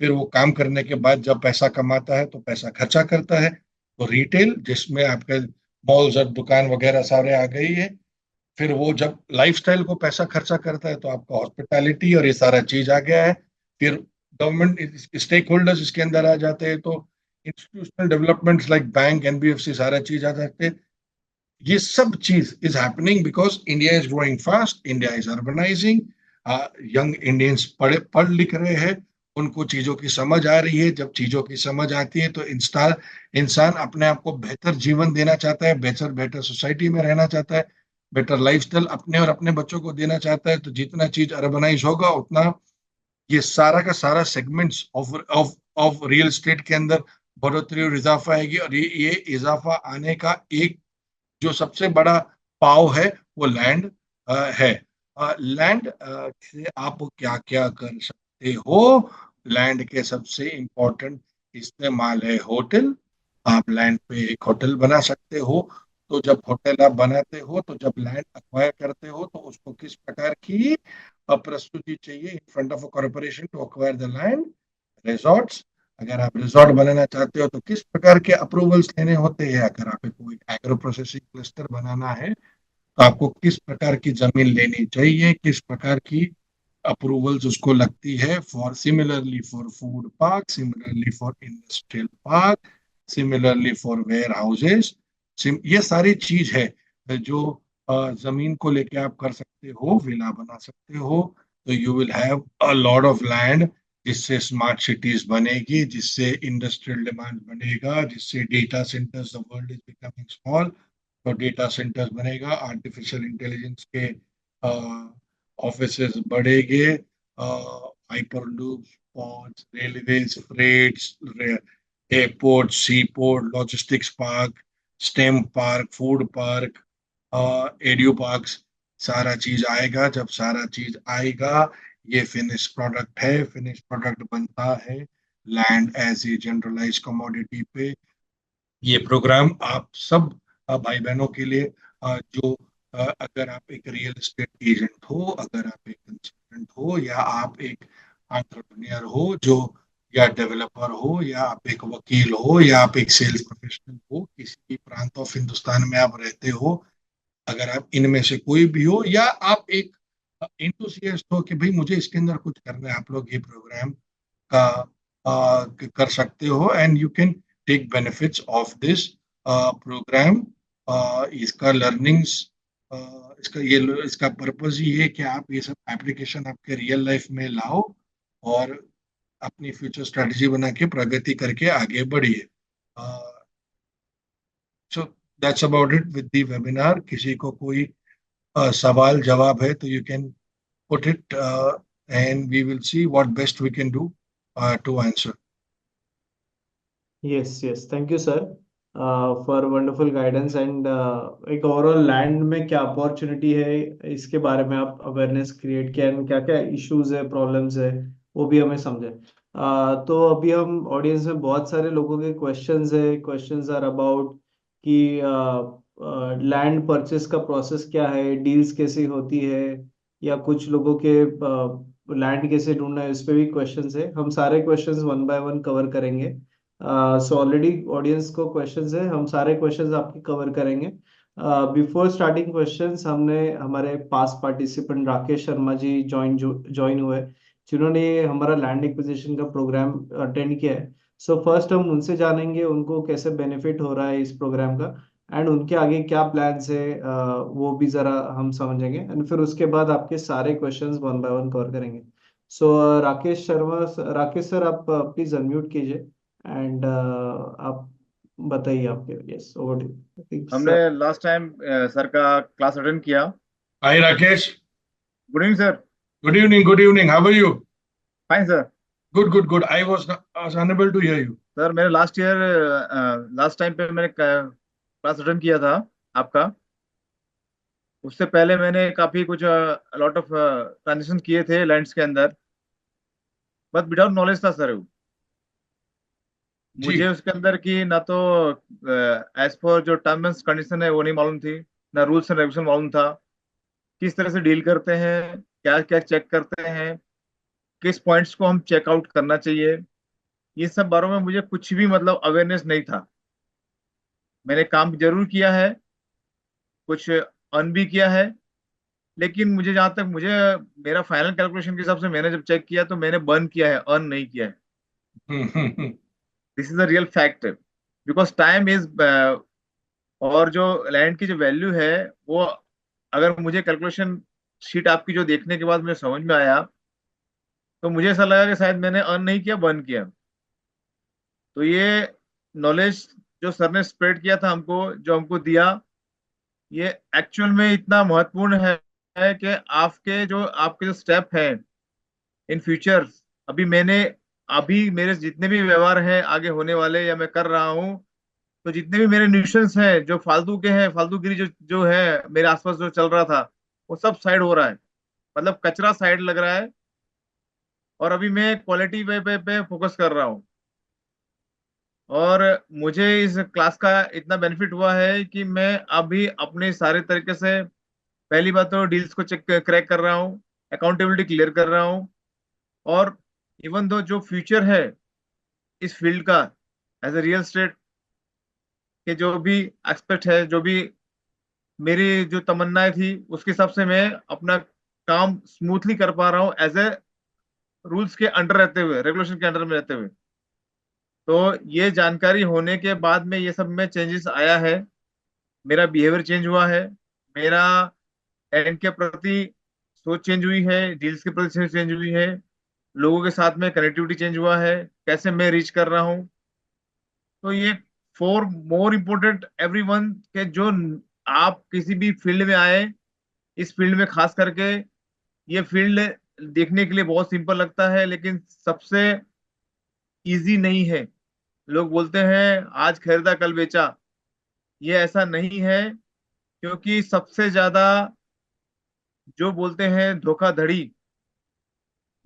फिर वो काम करने के बाद जब पैसा कमाता है तो पैसा खर्चा करता है तो रिटेल, जिसमें आपके मॉल्स और दुकान वगैरह सारे आ गई है। फिर वो जब लाइफस्टाइल को पैसा खर्चा करता है तो आपका हॉस्पिटैलिटी और ये सारा चीज आ गया है। फिर गवर्नमेंट स्टेक होल्डर्स इसके अंदर आ जाते हैं, तो institutional developments like bank, NBFC, सारा चीज आ जाते हैं। ये सब चीज is happening because India is growing fast, India is urbanising. Young Indians पढ़ लिख रहे हैं, उनको चीजों की समझ आ रही है। जब चीजों की समझ आती है तो इंसान अपने आप को बेहतर जीवन देना चाहता है, बेहतर बेहतर सोसाइटी में रहना चाहता है, बेटर लाइफस्टाइल अपने और अपने बच्चों को देना चाहता है। तो जितना चीज अर्बनाइज होगा उतना ये सारा का सारा segments of of of real estate के अंदर बढ़ोतरी और इजाफा आएगी। और ये इजाफा आने का एक जो सबसे बड़ा पाव है वो लैंड है। लैंड से आप क्या क्या कर सकते हो? लैंड के सबसे इम्पोर्टेंट इस्तेमाल है होटल। आप लैंड पे एक होटल बना सकते हो। तो जब होटल आप बनाते हो, तो जब लैंड अक्वायर करते हो, तो उसको किस प्रकार की प्रस्तुति चाहिए in front of a corporation to acquire the land? Resorts, अगर आप रिजॉर्ट बनाना चाहते हो तो किस प्रकार के अप्रूवल्स लेने होते हैं? अगर आप कोई एग्रो प्रोसेसिंग क्लस्टर बनाना है तो आपको किस प्रकार की जमीन लेनी चाहिए, किस प्रकार की अप्रूवल्स उसको लगती है? For similarly for food park, similarly for industrial park, similarly for warehouses, ये सारी चीज है जो जमीन को लेके आप कर सकते हो, विला बना सकते हो। तो you will have a lot of land, जिससे स्मार्ट सिटीज बनेगी, जिससे इंडस्ट्रियल डिमांड बनेगा, जिससे data centres, the world is becoming small, तो डेटा सेंटर्स बनेगा, आर्टिफिशियल इंटेलिजेंस के ऑफिसेस बढ़ेंगे, hyperloop, ports, railways, freights, airport, sea port, logistics park, stem park, food park, एडियो पार्क्स, सारा चीज आएगा। जब सारा चीज आएगा, ये फिनिश प्रोडक्ट है, फिनिश प्रोडक्ट बनता है land as a generalise commodity पे। ये प्रोग्राम आप सब भाई बहनों के लिए, जो अगर आप एक रियल एस्टेट एजेंट हो, अगर आप एक कंसल्टेंट हो, या आप एक एंटरप्रेन्योर हो, जो या डेवलपर हो, या आप एक वकील हो, या आप एक सेल्स प्रोफेशनल हो, किसी भी प्रांत ऑफ हिंदुस्तान में आप रहते हो, अगर आप इनमें से कोई भी हो, या आप एक इंथुसियास्ट हो कि भाई मुझे इसके अंदर कुछ करना है, आप लोग ये प्रोग्राम का कर सकते हो, and you can take benefits of this program. इसका लर्निंग्स, इसका पर्पस ही है कि आप ये सब एप्लीकेशन आपके रियल लाइफ में लाओ और अपनी फ्यूचर स्ट्रेटजी बना के प्रगति करके आगे बढ़िए। So that's about it with the webinar. किसी को कोई सवाल जवाब है तो you can put it, and we will see what best we can do to answer. Yes yes, thank you sir for wonderful guidance and एक overall land में क्या अपॉर्चुनिटी है इसके बारे में आप अवेयरनेस क्रिएट किया एंड क्या क्या इश्यूज है, प्रॉब्लम्स है, वो भी हमें समझे। तो अभी हम ऑडियंस में बहुत सारे लोगों के क्वेश्चंस है, क्वेश्चंस आर अबाउट कि लैंड परचेस का प्रोसेस क्या है, डील्स कैसे होती है, या कुछ लोगों के लैंड कैसे ढूंढना है, इस पे भी क्वेश्चंस है। हम सारे questions one by one cover करेंगे। सो ऑलरेडी ऑडियंस को क्वेश्चंस है, हम सारे क्वेश्चंस आपके कवर करेंगे। बिफोर स्टार्टिंग क्वेश्चंस, हमने हमारे पास पार्टिसिपेंट राकेश शर्मा जी ज्वाइन हुए, जिन्होंने हमारा लैंड एक्विजिशन का प्रोग्राम अटेंड किया है। सो फर्स्ट हम उनसे जानेंगे उनको कैसे बेनिफिट हो रहा है इस प्रोग्राम का, एंड उनके आगे क्या प्लान्स है, वो भी जरा हम समझेंगे, एंड फिर उसके बाद आपके सारे questions one by one cover करेंगे। सो राकेश सर, आप प्लीज अनम्यूट कीजिए एंड आप बताइए आपके। Yes, over to I think हमने सर। लास्ट टाइम सर का क्लास अटेंड किया। Hi Rakesh, good evening sir. good evening, good evening. How are you? Fine sir. Good, good, good. I was unable to hear you. Sir मैंने last time पे मैंने class attend किया था आपका। उससे पहले मैंने काफी कुछ लॉट ऑफ ट्रांजेक्शन किए थे लैंड्स के अंदर, बट विदाउट नॉलेज था सर। मुझे जी। उसके अंदर की ना तो एज पर जो टर्म्स एंड कंडीशन है वो नहीं मालूम थी, ना रूल्स एंड रेगुलेशन मालूम था। किस तरह से डील करते हैं, क्या क्या चेक करते हैं, किस पॉइंट्स को हम चेकआउट करना चाहिए, ये सब बारों में मुझे कुछ भी मतलब अवेयरनेस नहीं था। मैंने काम जरूर किया है, कुछ अर्न भी किया है, लेकिन मुझे जहां तक मुझे मेरा फाइनल कैलकुलेशन के हिसाब से मैंने जब चेक किया तो मैंने बर्न किया है, अर्न नहीं किया है। Hmm. This is the real fact. Because time is, और जो लैंड की जो वैल्यू है वो, अगर मुझे कैलकुलेशन शीट आपकी जो देखने के बाद मुझे समझ में आया, तो मुझे ऐसा लगा कि शायद मैंने अर्न नहीं किया, बर्न किया। तो ये नॉलेज जो सर ने स्प्रेड किया था हमको, जो हमको दिया, ये एक्चुअल में इतना महत्वपूर्ण है कि आपके जो स्टेप हैं इन फ्यूचर। अभी मैंने अभी मेरे जितने भी व्यवहार हैं आगे होने वाले या मैं कर रहा हूँ, तो जितने भी मेरे न्यूट्रिशंस हैं जो फालतू के हैं, फालतूगिरी जो जो है मेरे आसपास जो चल रहा था, वो सब साइड हो रहा है। मतलब कचरा साइड लग रहा है, और अभी मैं क्वालिटी पे फोकस कर रहा हूँ। और मुझे इस क्लास का इतना बेनिफिट हुआ है कि मैं अभी अपने सारे तरीके से, पहली बात तो डील्स को चेक क्रैक कर रहा हूँ, अकाउंटेबिलिटी क्लियर कर रहा हूँ, और इवन दो जो फ्यूचर है इस फील्ड का, एज ए रियल एस्टेट के जो भी एक्सपेक्ट है, जो भी मेरी जो तमन्नाएं थी, उसके हिसाब से मैं अपना काम स्मूथली कर पा रहा हूँ, एज ए रूल्स के अंडर रहते हुए, रेगुलेशन के अंडर में रहते हुए। तो ये जानकारी होने के बाद में ये सब में चेंजेस आया है। मेरा बिहेवियर चेंज हुआ है, मेरा एंड के प्रति सोच चेंज हुई है, डील्स के प्रति सोच चेंज हुई है, लोगों के साथ में कनेक्टिविटी चेंज हुआ है, कैसे मैं रीच कर रहा हूँ। तो ये for more important every one के जो आप किसी भी फील्ड में आए, इस फील्ड में खास करके, ये फील्ड देखने के लिए बहुत सिंपल लगता है, लेकिन सबसे इजी नहीं है। लोग बोलते हैं आज खरीदा कल बेचा, ये ऐसा नहीं है। क्योंकि सबसे ज्यादा जो बोलते हैं धोखाधड़ी,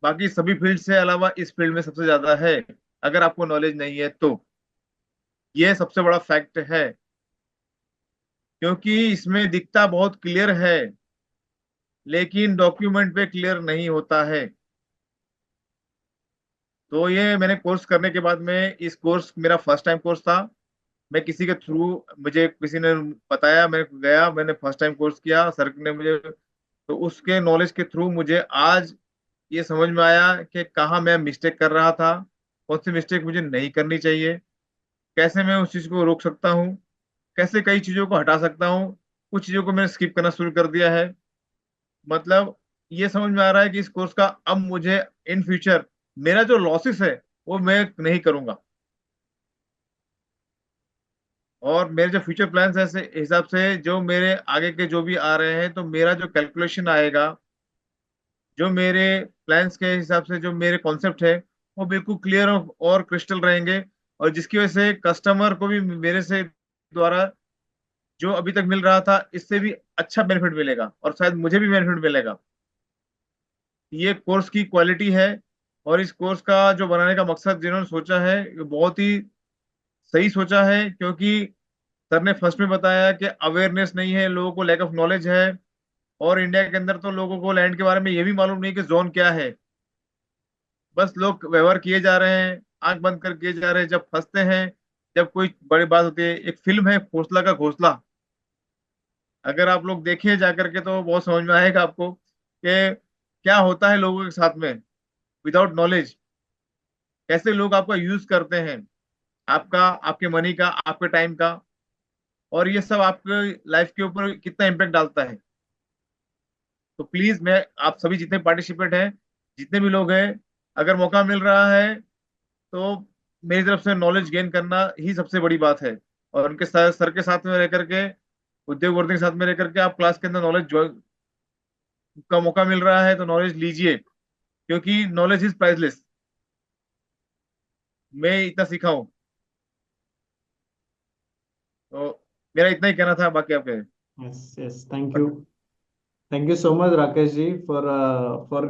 बाकी सभी फील्ड से अलावा इस फील्ड में सबसे ज्यादा है, अगर आपको नॉलेज नहीं है तो। ये सबसे बड़ा फैक्ट है, क्योंकि इसमें दिखता बहुत क्लियर है, लेकिन डॉक्यूमेंट पे क्लियर नहीं होता है। तो ये मैंने कोर्स करने के बाद में, इस कोर्स मेरा फर्स्ट टाइम कोर्स था। मैं किसी के थ्रू, मुझे किसी ने बताया, मैं गया, मैंने फर्स्ट टाइम कोर्स किया, सर ने मुझे तो उसके नॉलेज के थ्रू मुझे आज ये समझ में आया कि कहाँ मैं मिस्टेक कर रहा था, कौन सी मिस्टेक मुझे नहीं करनी चाहिए, कैसे मैं उस चीज को रोक सकता हूँ, कैसे कई चीजों को हटा सकता हूँ। कुछ चीजों को मैंने स्किप करना शुरू कर दिया है। मतलब ये समझ में आ रहा है कि इस कोर्स का अब मुझे इन फ्यूचर मेरा जो लॉसेस है वो मैं नहीं करूंगा, और मेरे जो फ्यूचर प्लान्स है ऐसे हिसाब से जो मेरे आगे के जो भी आ रहे हैं, तो मेरा जो कैलकुलेशन आएगा, जो मेरे प्लान्स के हिसाब से जो मेरे कॉन्सेप्ट है, वो बिल्कुल क्लियर और क्रिस्टल रहेंगे। और जिसकी वजह से कस्टमर को भी मेरे से द्वारा जो अभी तक मिल रहा था इससे भी अच्छा बेनिफिट मिलेगा, और शायद मुझे भी बेनिफिट मिलेगा। ये कोर्स की क्वालिटी है, और इस कोर्स का जो बनाने का मकसद जिन्होंने सोचा है ये बहुत ही सही सोचा है, क्योंकि सर ने फर्स्ट में बताया कि अवेयरनेस नहीं है, लोगों को लैक ऑफ नॉलेज है। और इंडिया के अंदर तो लोगों को लैंड के बारे में ये भी मालूम नहीं कि जोन क्या है। बस लोग व्यवहार किए जा रहे हैं, आंख बंद कर किए जा रहे हैं। जब फंसते हैं, जब कोई बड़ी बात होती है, एक फिल्म है खोसला का घोंसला, अगर आप लोग देखें जा करके तो बहुत समझ में आएगा आपको कि क्या होता है लोगों के साथ में विदाउट नॉलेज, कैसे लोग आपका यूज करते हैं, आपका, आपके मनी का, आपके टाइम का, और ये सब आपके लाइफ के ऊपर कितना इम्पेक्ट डालता है। तो प्लीज मैं आप सभी जितने पार्टिसिपेट हैं, जितने भी लोग हैं, अगर मौका मिल रहा है तो मेरी तरफ से नॉलेज गेन करना ही सबसे बड़ी बात है। और उनके साथ, सर के साथ में रह करके, उद्योग वर्धन के साथ में रह करके आप क्लास के अंदर नॉलेज का मौका मिल रहा है तो नॉलेज लीजिए, क्योंकि नॉलेज इज प्राइसलेस। मैं इतना सीखा हूँ, तो मेरा इतना ही कहना था, बाकी आपके। Yes yes, thank you. Thank you so much Rakesh ji for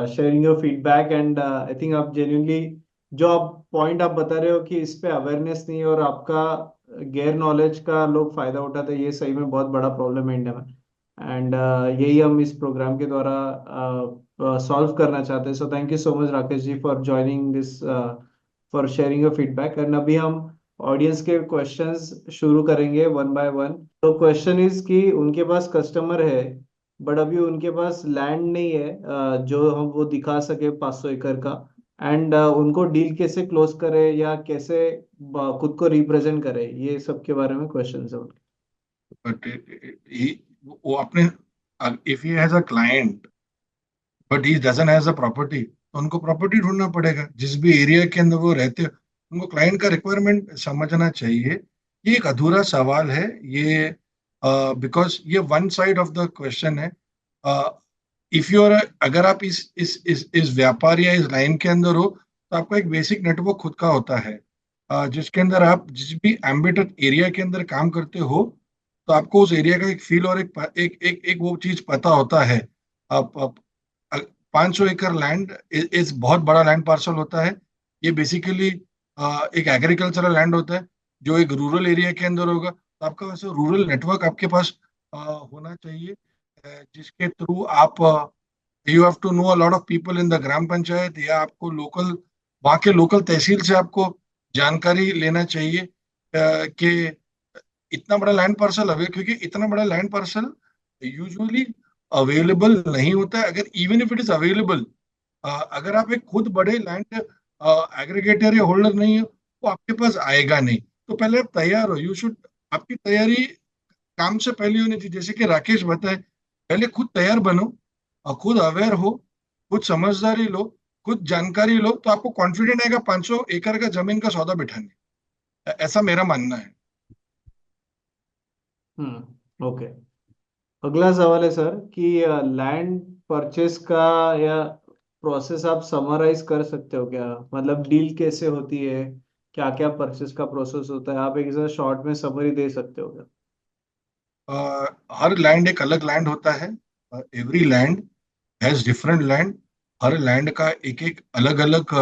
sharing your feedback. And I think आप जेन्युइनली जो आप पॉइंट आप बता रहे हो कि इस पे अवेयरनेस नहीं है और आपका गैर नॉलेज का लोग फायदा उठाते हैं, ये सही में बहुत बड़ा प्रॉब्लम है इंडिया में। एंड यही हम इस प्रोग्राम के द्वारा सॉल्व करना चाहते हैं। So thank you so much Rakesh ji for joining this, for sharing your feedback. And अभी हम ऑडियंस के क्वेश्चंस शुरू करेंगे वन बाय वन। तो क्वेश्चन इज कि उनके पास कस्टमर है बट अभी उनके पास लैंड नहीं है जो हम वो दिखा सके 500 एकड़ का। एंड उनको डील कैसे क्लोज करे या कैसे खुद को रिप्रेजेंट करे, ये सब के बारे में क्वेश्चन है उनके। बट वो अपने, if he has a client but he doesn't has a property, तो उनको प्रॉपर्टी ढूंढना पड़ेगा जिस भी एरिया के अंदर वो रहते हैं। उनको क्लाइंट का रिक्वायरमेंट समझना चाहिए। ये एक अधूरा सवाल है ये, बिकॉज ये one side of the question है। इफ यू आर, अगर आप इस व्यापार या इस लाइन के अंदर हो, तो आपका एक बेसिक नेटवर्क खुद का होता है, जिसके अंदर आप जिस भी एम्बिट एरिया के अंदर काम करते हो, तो आपको उस एरिया का एक फील और एक वो चीज पता होता है। आप 500 एकड़ लैंड इस बहुत बड़ा लैंड पार्सल होता है। ये बेसिकली एक एग्रीकल्चरल लैंड होता है जो एक रूरल एरिया के अंदर होगा। तो आपका वैसे रूरल नेटवर्क आपके पास होना चाहिए, जिसके थ्रू आप, you have to know a lot of people in the gram panchayat, या आपको लोकल, वहाँ के लोकल तहसील से आपको जानकारी लेना चाहिए कि इतना बड़ा लैंड पार्सल अवे, क्योंकि इतना बड़ा लैंड पार्सल यूजुअली अवेलेबल नहीं होता है। अगर even if it is available, अगर आप एक खुद बड़े लैंड एग्रीगेटर या होल्डर नहीं हो, तो आपके पास आएगा नहीं। तो पहले आप तैयार हो, यू शुड, आपकी तैयारी काम से पहले होनी चाहिए। जैसे कि राकेश बताए, पहले खुद तैयार बनो और खुद अवेयर हो, खुद समझदारी लो, खुद जानकारी लो, तो आपको कॉन्फिडेंट आएगा 500 एकड़ का जमीन का सौदा बिठाने। ऐसा मेरा मानना है। ओके। अगला सवाल है सर कि लैंड परचेस का या प्रोसेस आप समराइज कर सकते हो क्या? मतलब डील कैसे होती है, क्या क्या परचेस का प्रोसेस होता है, आप एक शॉर्ट में समरी दे सकते हो क्या? हर लैंड एक अलग लैंड होता है। Every land has different land. Her land का एक एक अलग अलग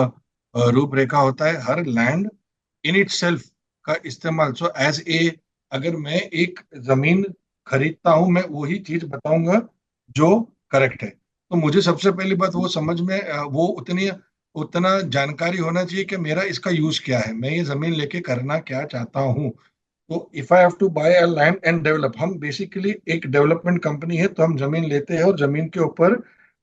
रूपरेखा होता है। हर लैंड इन इट सेल्फ का इस्तेमाल, सो एज ए, अगर मैं एक जमीन खरीदता हूं, मैं वही चीज बताऊंगा जो करेक्ट है। तो मुझे सबसे पहली बात वो समझ में, वो उतनी उतना जानकारी होना चाहिए कि मेरा इसका यूज क्या है, मैं ये जमीन लेके करना क्या चाहता हूँ। तो if I have to buy a land and develop, हम बेसिकली एक डेवलपमेंट कंपनी है, तो हम जमीन लेते हैं और जमीन के ऊपर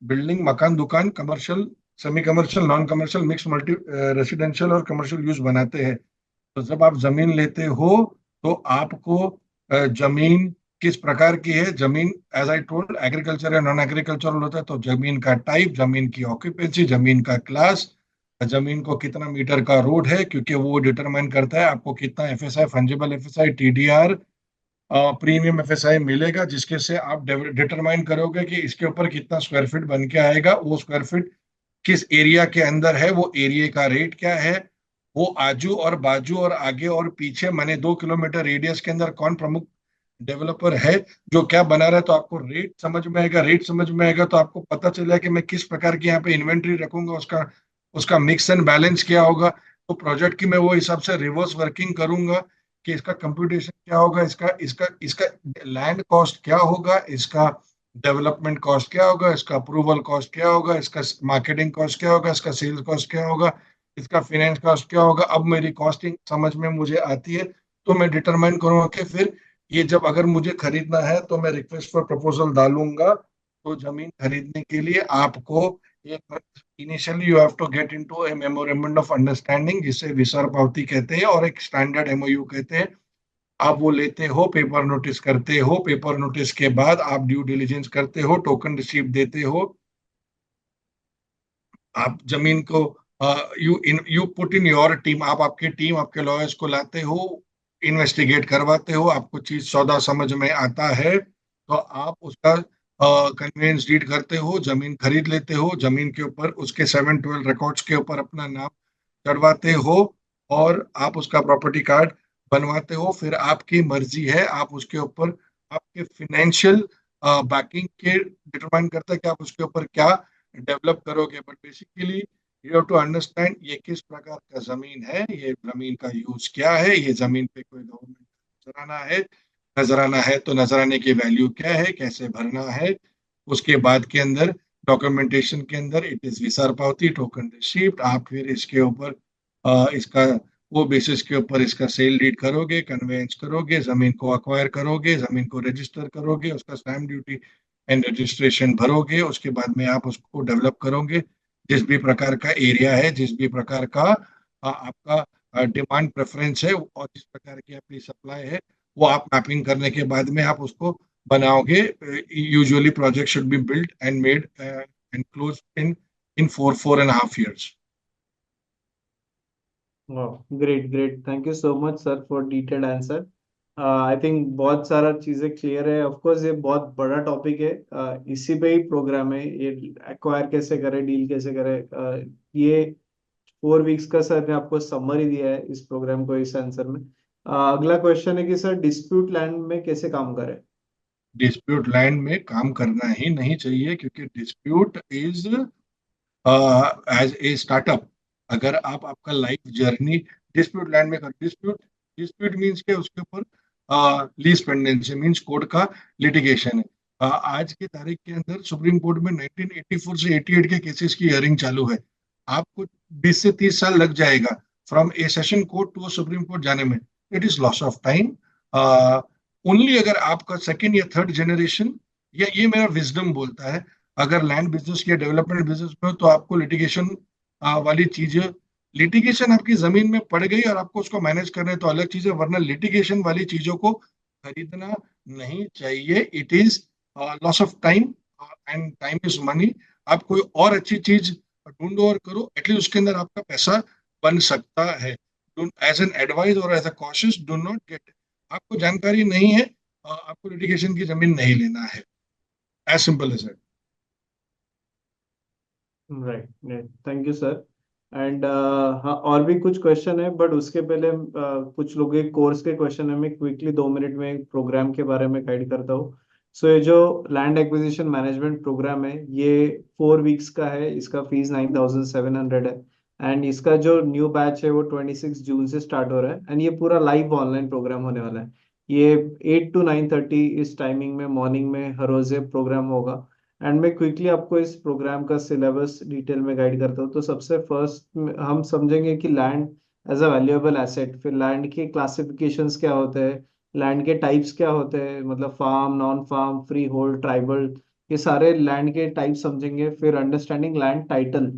बिल्डिंग, मकान, दुकान, commercial, semi commercial, non commercial, mix, multi residential और कमर्शियल यूज बनाते हैं। तो जब आप जमीन लेते हो तो आपको जमीन किस प्रकार की है, जमीन एज आई टोल्ड एग्रीकल्चर या नॉन एग्रीकल्चरल होता है, तो जमीन का टाइप, जमीन की ऑक्यूपेंसी, जमीन का क्लास, जमीन को कितना मीटर का रोड है, क्योंकि वो डिटरमाइन करता है आपको कितना FSI, fungible FSI, TDR, premium FSI मिलेगा, जिसके से आप डिटरमाइन करोगे कि इसके ऊपर कितना स्क्वायर फीट बन के आएगा, वो स्क्वायर फीट किस एरिया के अंदर है, वो एरिया का रेट क्या है, वो आजू और बाजू और आगे और पीछे माने 2 किलोमीटर रेडियस के अंदर कौन प्रमुख डेवलपर है जो क्या बना रहा है, तो आपको रेट समझ में आएगा। रेट समझ में आएगा तो आपको पता चलेगा कि मैं किस प्रकार की यहाँ पे इन्वेंट्री रखूंगा, उसका उसका मिक्स एंड बैलेंस क्या होगा। तो प्रोजेक्ट की मैं वो हिसाब से रिवर्स वर्किंग करूंगा कि इसका कंप्यूटेशन क्या होगा, इसका इसका इसका लैंड कॉस्ट क्या होगा, इसका डेवलपमेंट कॉस्ट क्या होगा, इसका अप्रूवल कॉस्ट क्या होगा, इसका मार्केटिंग कॉस्ट क्या होगा, इसका सेल्स कॉस्ट क्या होगा, इसका फाइनेंस कॉस्ट क्या होगा। अब मेरी कॉस्टिंग समझ में मुझे आती है, तो मैं डिटरमाइन करूंगा कि फिर ये जब अगर मुझे खरीदना है तो मैं रिक्वेस्ट फॉर प्रपोजल डालूंगा। तो जमीन खरीदने के लिए आपको एक initially you have to get into a memorandum of understanding, जिसे विसर पावती कहते हैं, और एक स्टैंडर्ड एमओयू कहते हैं। आप वो लेते हो, पेपर नोटिस करते हो, पेपर नोटिस के बाद आप ड्यू डिलीजेंस करते हो, टोकन रिसीप्ट देते हो, आप जमीन को you put in your team, आप आपकी टीम, आपके लॉयर्स को लाते हो, इन्वेस्टिगेट करवाते हो, आपको चीज सौदा समझ में आता है तो आप उसका कन्वेंस डीड करते हो, जमीन खरीद लेते हो, जमीन के ऊपर उसके 712 रिकॉर्ड्स के ऊपर अपना नाम चढ़वाते हो और आप उसका प्रॉपर्टी कार्ड बनवाते हो। फिर आपकी मर्जी है, आप उसके ऊपर आपके फाइनेंशियल बैकिंग के डिटरमाइन करता है कि आप उसके ऊपर क्या डेवलप करोगे। But basically you have to understand ये किस प्रकार का जमीन है, ये जमीन का यूज क्या है, ये जमीन पे कोई गवर्नमेंट नजराना है, नजराना है तो नजराने की वैल्यू क्या है, कैसे भरना है। उसके बाद के अंदर डॉक्यूमेंटेशन के अंदर इट इज विसार पावती, टोकन रिसीप्ट, आप फिर इसके ऊपर इसका वो बेसिस के ऊपर इसका सेल डीड करोगे, कन्वेंस करोगे, जमीन को अक्वायर करोगे, जमीन को रजिस्टर करोगे, उसका स्टैम्प ड्यूटी एंड रजिस्ट्रेशन भरोगे, उसके बाद में आप उसको डेवलप करोगे। जिस भी प्रकार का एरिया है, जिस भी प्रकार का आपका डिमांड प्रेफरेंस है और जिस प्रकार की आपकी सप्लाई है, वो आप मैपिंग करने के बाद में आप उसको बनाओगे। Usually project should be built and made and close in 4.5 years. Great great, thank you so much sir for detailed answer. I think बहुत सारा चीजें क्लियर है। ऑफ कोर्स ये बहुत बड़ा टॉपिक है, इसी पे ही प्रोग्राम है ये, एक्वायर कैसे करें, डील कैसे करें। ये 4 वीक्स का सर ने आपको समरी दिया है इस प्रोग्राम को, इस आंसर में। अगला क्वेश्चन है कि सर डिस्प्यूट लैंड में कैसे काम करें। डिस्प्यूट लैंड में काम करना ही नहीं चाहिए, क्योंकि dispute is as a startup. अगर आप आपका लाइफ जर्नी डिस्प्यूट लैंड में कर, डिस्प्यूट डिस्प्यूट मीन्स के उसके ऊपर लीज पेंडेंसी मीन्स कोर्ट का लिटिगेशन है। आज की तारीख के अंदर सुप्रीम कोर्ट में 1984 से 88 के केसेस की हियरिंग चालू है। आपको 20 से 30 साल लग जाएगा from a session court to supreme court जाने में। It is loss of time. Only अगर आपका सेकेंड या थर्ड जनरेशन, या ये मेरा विजडम बोलता है, अगर लैंड बिजनेस या डेवलपमेंट बिजनेस में हो तो आपको लिटिगेशन वाली चीजें, लिटिगेशन आपकी जमीन में पड़ गई और आपको उसको मैनेज करना है तो अलग चीज है, वरना लिटिगेशन वाली चीजों को खरीदना नहीं चाहिए। It is loss of time and time is money. आप कोई और अच्छी चीज ढूंढो और करो, एटलीस्ट उसके अंदर आपका पैसा बन सकता है। एज एन एडवाइस और as a cautious, do not get, आपको जानकारी नहीं है, आपको लिटिगेशन की जमीन नहीं लेना है। As simple as it. Right right, thank you sir. And हाँ, और भी कुछ क्वेश्चन है, बट उसके पहले कुछ लोग एक कोर्स के क्वेश्चन है, मैं क्विकली 2 मिनट में प्रोग्राम के बारे में गाइड करता हूँ। सो ये जो लैंड एक्विजिशन मैनेजमेंट प्रोग्राम है, ये 4 वीक्स का है, इसका फीस 9700 है। एंड इसका जो न्यू बैच है वो 26 जून से स्टार्ट हो रहा है, एंड ये पूरा लाइव ऑनलाइन प्रोग्राम होने वाला है। ये 8 to 9:30 इस टाइमिंग में, मॉर्निंग में हर रोज ये प्रोग्राम होगा। एंड मैं क्विकली आपको इस प्रोग्राम का सिलेबस डिटेल में गाइड करता हूँ। तो सबसे फर्स्ट हम समझेंगे कि land as a valuable asset. फिर लैंड के क्लासिफिकेशंस क्या होते हैं, लैंड के टाइप्स क्या होते हैं, मतलब farm, non farm, free hold, tribal, ये सारे लैंड के टाइप समझेंगे। फिर अंडरस्टैंडिंग लैंड टाइटल,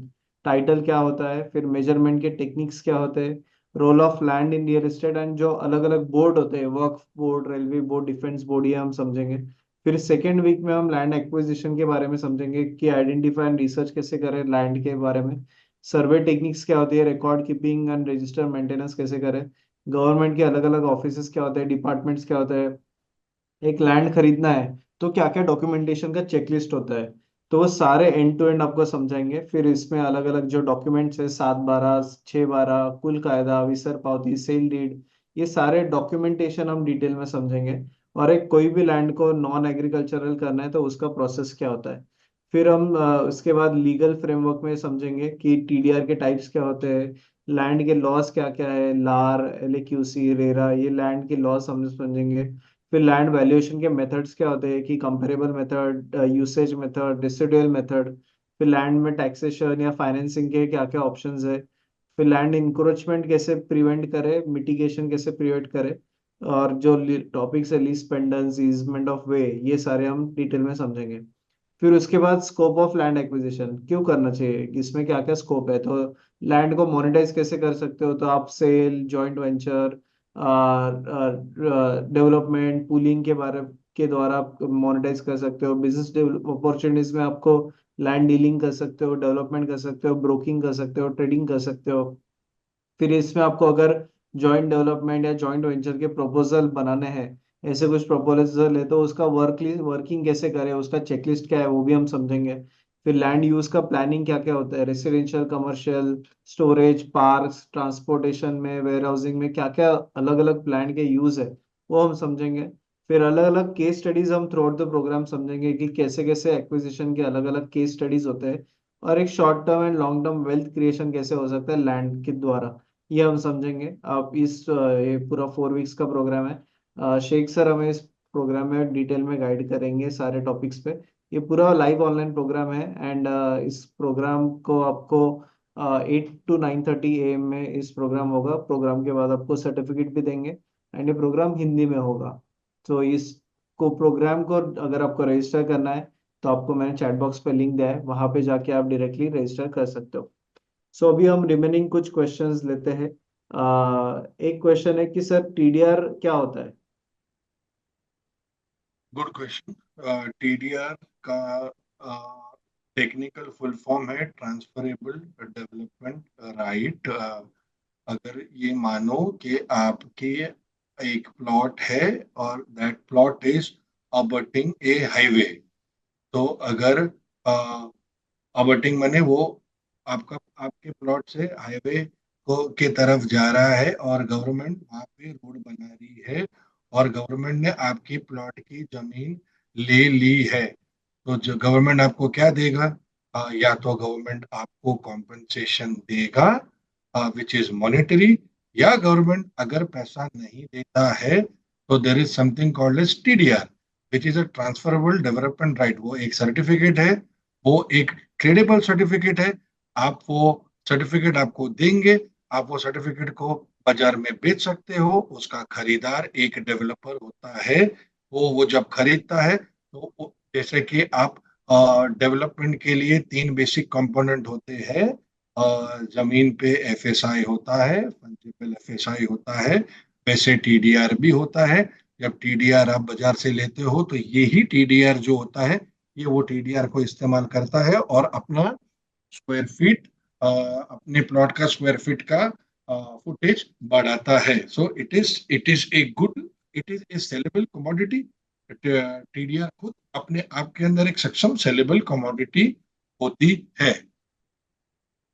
टाइटल क्या होता है, फिर मेजरमेंट के टेक्निक्स क्या होते हैं, role of land in real estate, and जो अलग अलग बोर्ड होते हैं, वर्क board, railway board, defence board, ये हम समझेंगे। फिर सेकेंड वीक में हम लैंड एक्विजिशन के बारे में समझेंगे कि आइडेंटिफाई एंड रिसर्च कैसे करें लैंड के बारे में, सर्वे टेक्निक्स क्या होती है, record keeping and register maintenance कैसे करें, गवर्नमेंट के अलग अलग ऑफिसेस क्या होते हैं, डिपार्टमेंट्स क्या होते हैं, एक लैंड खरीदना है तो क्या क्या डॉक्यूमेंटेशन का चेकलिस्ट होता है, तो वो सारे एंड टू एंड आपको समझाएंगे। फिर इसमें अलग अलग जो डॉक्यूमेंट्स है, 7/12, 6/12, कुल कायदा, विसर पावती, सेल डीड, ये सारे डॉक्यूमेंटेशन हम डिटेल में समझेंगे। और एक कोई भी लैंड को नॉन एग्रीकल्चरल करना है तो उसका प्रोसेस क्या होता है। फिर हम उसके बाद लीगल फ्रेमवर्क में समझेंगे कि टीडीआर के टाइप्स क्या होते हैं, लैंड के लॉस क्या क्या है, लार, एलएक्यूसी, रेरा, ये लैंड के लॉस हम समझेंगे। फिर लैंड वैल्यूएशन के मेथड्स क्या होते हैं कि comparable method, usage method, residual method. फिर लैंड में टैक्सेशन या फाइनेंसिंग के क्या क्या ऑप्शंस है। फिर लैंड इंक्रोचमेंट कैसे प्रिवेंट करे, मिटिगेशन कैसे प्रिवेंट करे, और जो टॉपिक्स है लीज पेंडेंस, ईजमेंट ऑफ वे, ये सारे हम डिटेल में समझेंगे। फिर उसके बाद स्कोप ऑफ लैंड एक्विजिशन क्यों करना चाहिए, इसमें क्या क्या स्कोप है, तो लैंड को मोनेटाइज कैसे कर सकते हो, तो आप sale, joint venture, development, pooling के बारे के द्वारा आप मोनेटाइज कर सकते हो। बिजनेस अपॉर्चुनिटीज में आपको लैंड डीलिंग कर सकते हो, डेवलपमेंट कर सकते हो, ब्रोकिंग कर सकते हो, ट्रेडिंग कर सकते हो। फिर इसमें आपको अगर जॉइंट डेवलपमेंट या जॉइंट वेंचर के प्रपोजल बनाने हैं, ऐसे कुछ प्रपोजल है, तो उसका वर्किंग कैसे करें, उसका चेकलिस्ट क्या है, वो भी हम समझेंगे। फिर लैंड यूज का प्लानिंग क्या क्या होता है, residential, commercial, storage, parks, transportation में, वेयर हाउसिंग में क्या क्या अलग अलग प्लान के यूज है, वो हम समझेंगे। फिर अलग अलग केस स्टडीज हम थ्रू आउट द प्रोग्राम समझेंगे कि कैसे कैसे एक्विजिशन के अलग अलग केस स्टडीज होते हैं, और एक short term and long term wealth creation कैसे हो सकता है लैंड के द्वारा, ये हम समझेंगे। आप ये पूरा 4 वीक्स का प्रोग्राम है। शेख सर हमें इस प्रोग्राम में डिटेल में गाइड करेंगे सारे टॉपिक्स पे। ये पूरा लाइव ऑनलाइन प्रोग्राम है, एंड इस प्रोग्राम को आपको 8 to 9:30 AM में इस प्रोग्राम होगा। प्रोग्राम के बाद आपको सर्टिफिकेट भी देंगे, एंड ये प्रोग्राम हिंदी में होगा। तो इस को प्रोग्राम को अगर आपको रजिस्टर करना है तो आपको मैंने चैट बॉक्स पे लिंक दिया है, वहां पे जाके आप डायरेक्टली रजिस्टर कर सकते हो। सो अभी हम रिमेनिंग कुछ क्वेश्चंस लेते हैं। एक क्वेश्चन है कि सर टीडीआर क्या होता है। Good question. टीडीआर का टेक्निकल फुल फॉर्म है ट्रांसफरेबल डेवलपमेंट राइट। अगर ये मानो कि आपके एक प्लॉट है और that plot is abutting a highway, तो अगर अबटिंग माने वो आपका आपके प्लॉट से हाईवे को के तरफ जा रहा है और गवर्नमेंट वहां पे रोड बना रही है और गवर्नमेंट ने आपकी प्लॉट की जमीन ले ली है, तो जो गवर्नमेंट आपको क्या देगा? या तो गवर्नमेंट आपको कॉम्पनसेशन देगा विच इज मॉनेटरी, या गवर्नमेंट अगर पैसा नहीं देता है तो there is something called as TDR which is a transferable development right. वो एक सर्टिफिकेट है, वो एक ट्रेडेबल सर्टिफिकेट है। आप वो सर्टिफिकेट आपको देंगे, आप वो सर्टिफिकेट को बाजार में बेच सकते हो। उसका खरीदार एक डेवलपर होता है। वो जब खरीदता है तो जैसे कि आप डेवलपमेंट के लिए तीन बेसिक कंपोनेंट होते हैं। जमीन पे एफएसआई होता है, फंजिबल एफएसआई होता है, वैसे टीडीआर भी होता है। जब टीडीआर आप बाजार से लेते हो तो यही टीडीआर जो होता है, ये वो टीडीआर को इस्तेमाल करता है और अपना स्क्वायर फीट अपने प्लॉट का स्क्वायर फीट का फुटेज बढ़ाता है। So it is a good, it is a saleable commodity. TDR खुद अपने आप के अंदर एक सक्षम सेलेबल कमोडिटी होती है।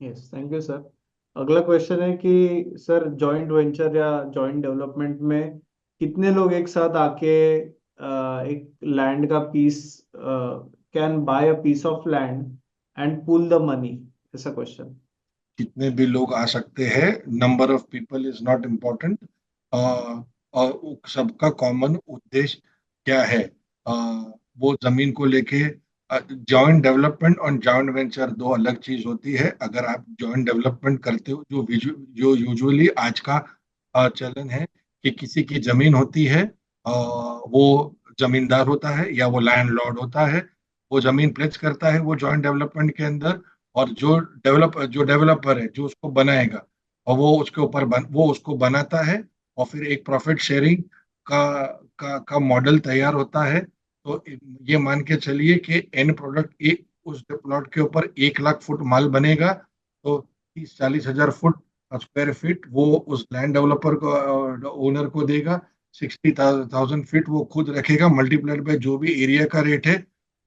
Yes, thank you sir. अगला क्वेश्चन है कि सर जॉइंट वेंचर या जॉइंट डेवलपमेंट में कितने लोग एक साथ आके एक लैंड का piece can buy a piece of land and pull the money, ऐसा क्वेश्चन। कितने भी लोग आ सकते हैं, number of people is not important. और सबका कॉमन उद्देश्य क्या है? वो जमीन को लेके जॉइंट डेवलपमेंट और जॉइंट वेंचर दो अलग चीज होती है। अगर आप जॉइंट डेवलपमेंट करते हो, जो यूजुअली आज का चलन है कि किसी की जमीन होती है, वो जमींदार होता है या वो लैंडलॉर्ड होता है, वो जमीन प्लेस करता है वो जॉइंट डेवलपमेंट के अंदर, और जो डेवलपर है जो उसको बनाएगा, और वो उसके ऊपर वो उसको बनाता है, और फिर एक प्रॉफिट शेयरिंग का मॉडल तैयार होता है। तो ये मान के चलिए कि एन प्रोडक्ट एक उस प्लॉट के ऊपर 1 लाख फुट माल बनेगा, तो 30-40 हजार फुट स्क्वायर फीट वो उस लैंड डेवलपर को, ओनर को देगा। 60,000 फीट वो खुद रखेगा, मल्टीप्लाइड बाय जो भी एरिया का रेट है,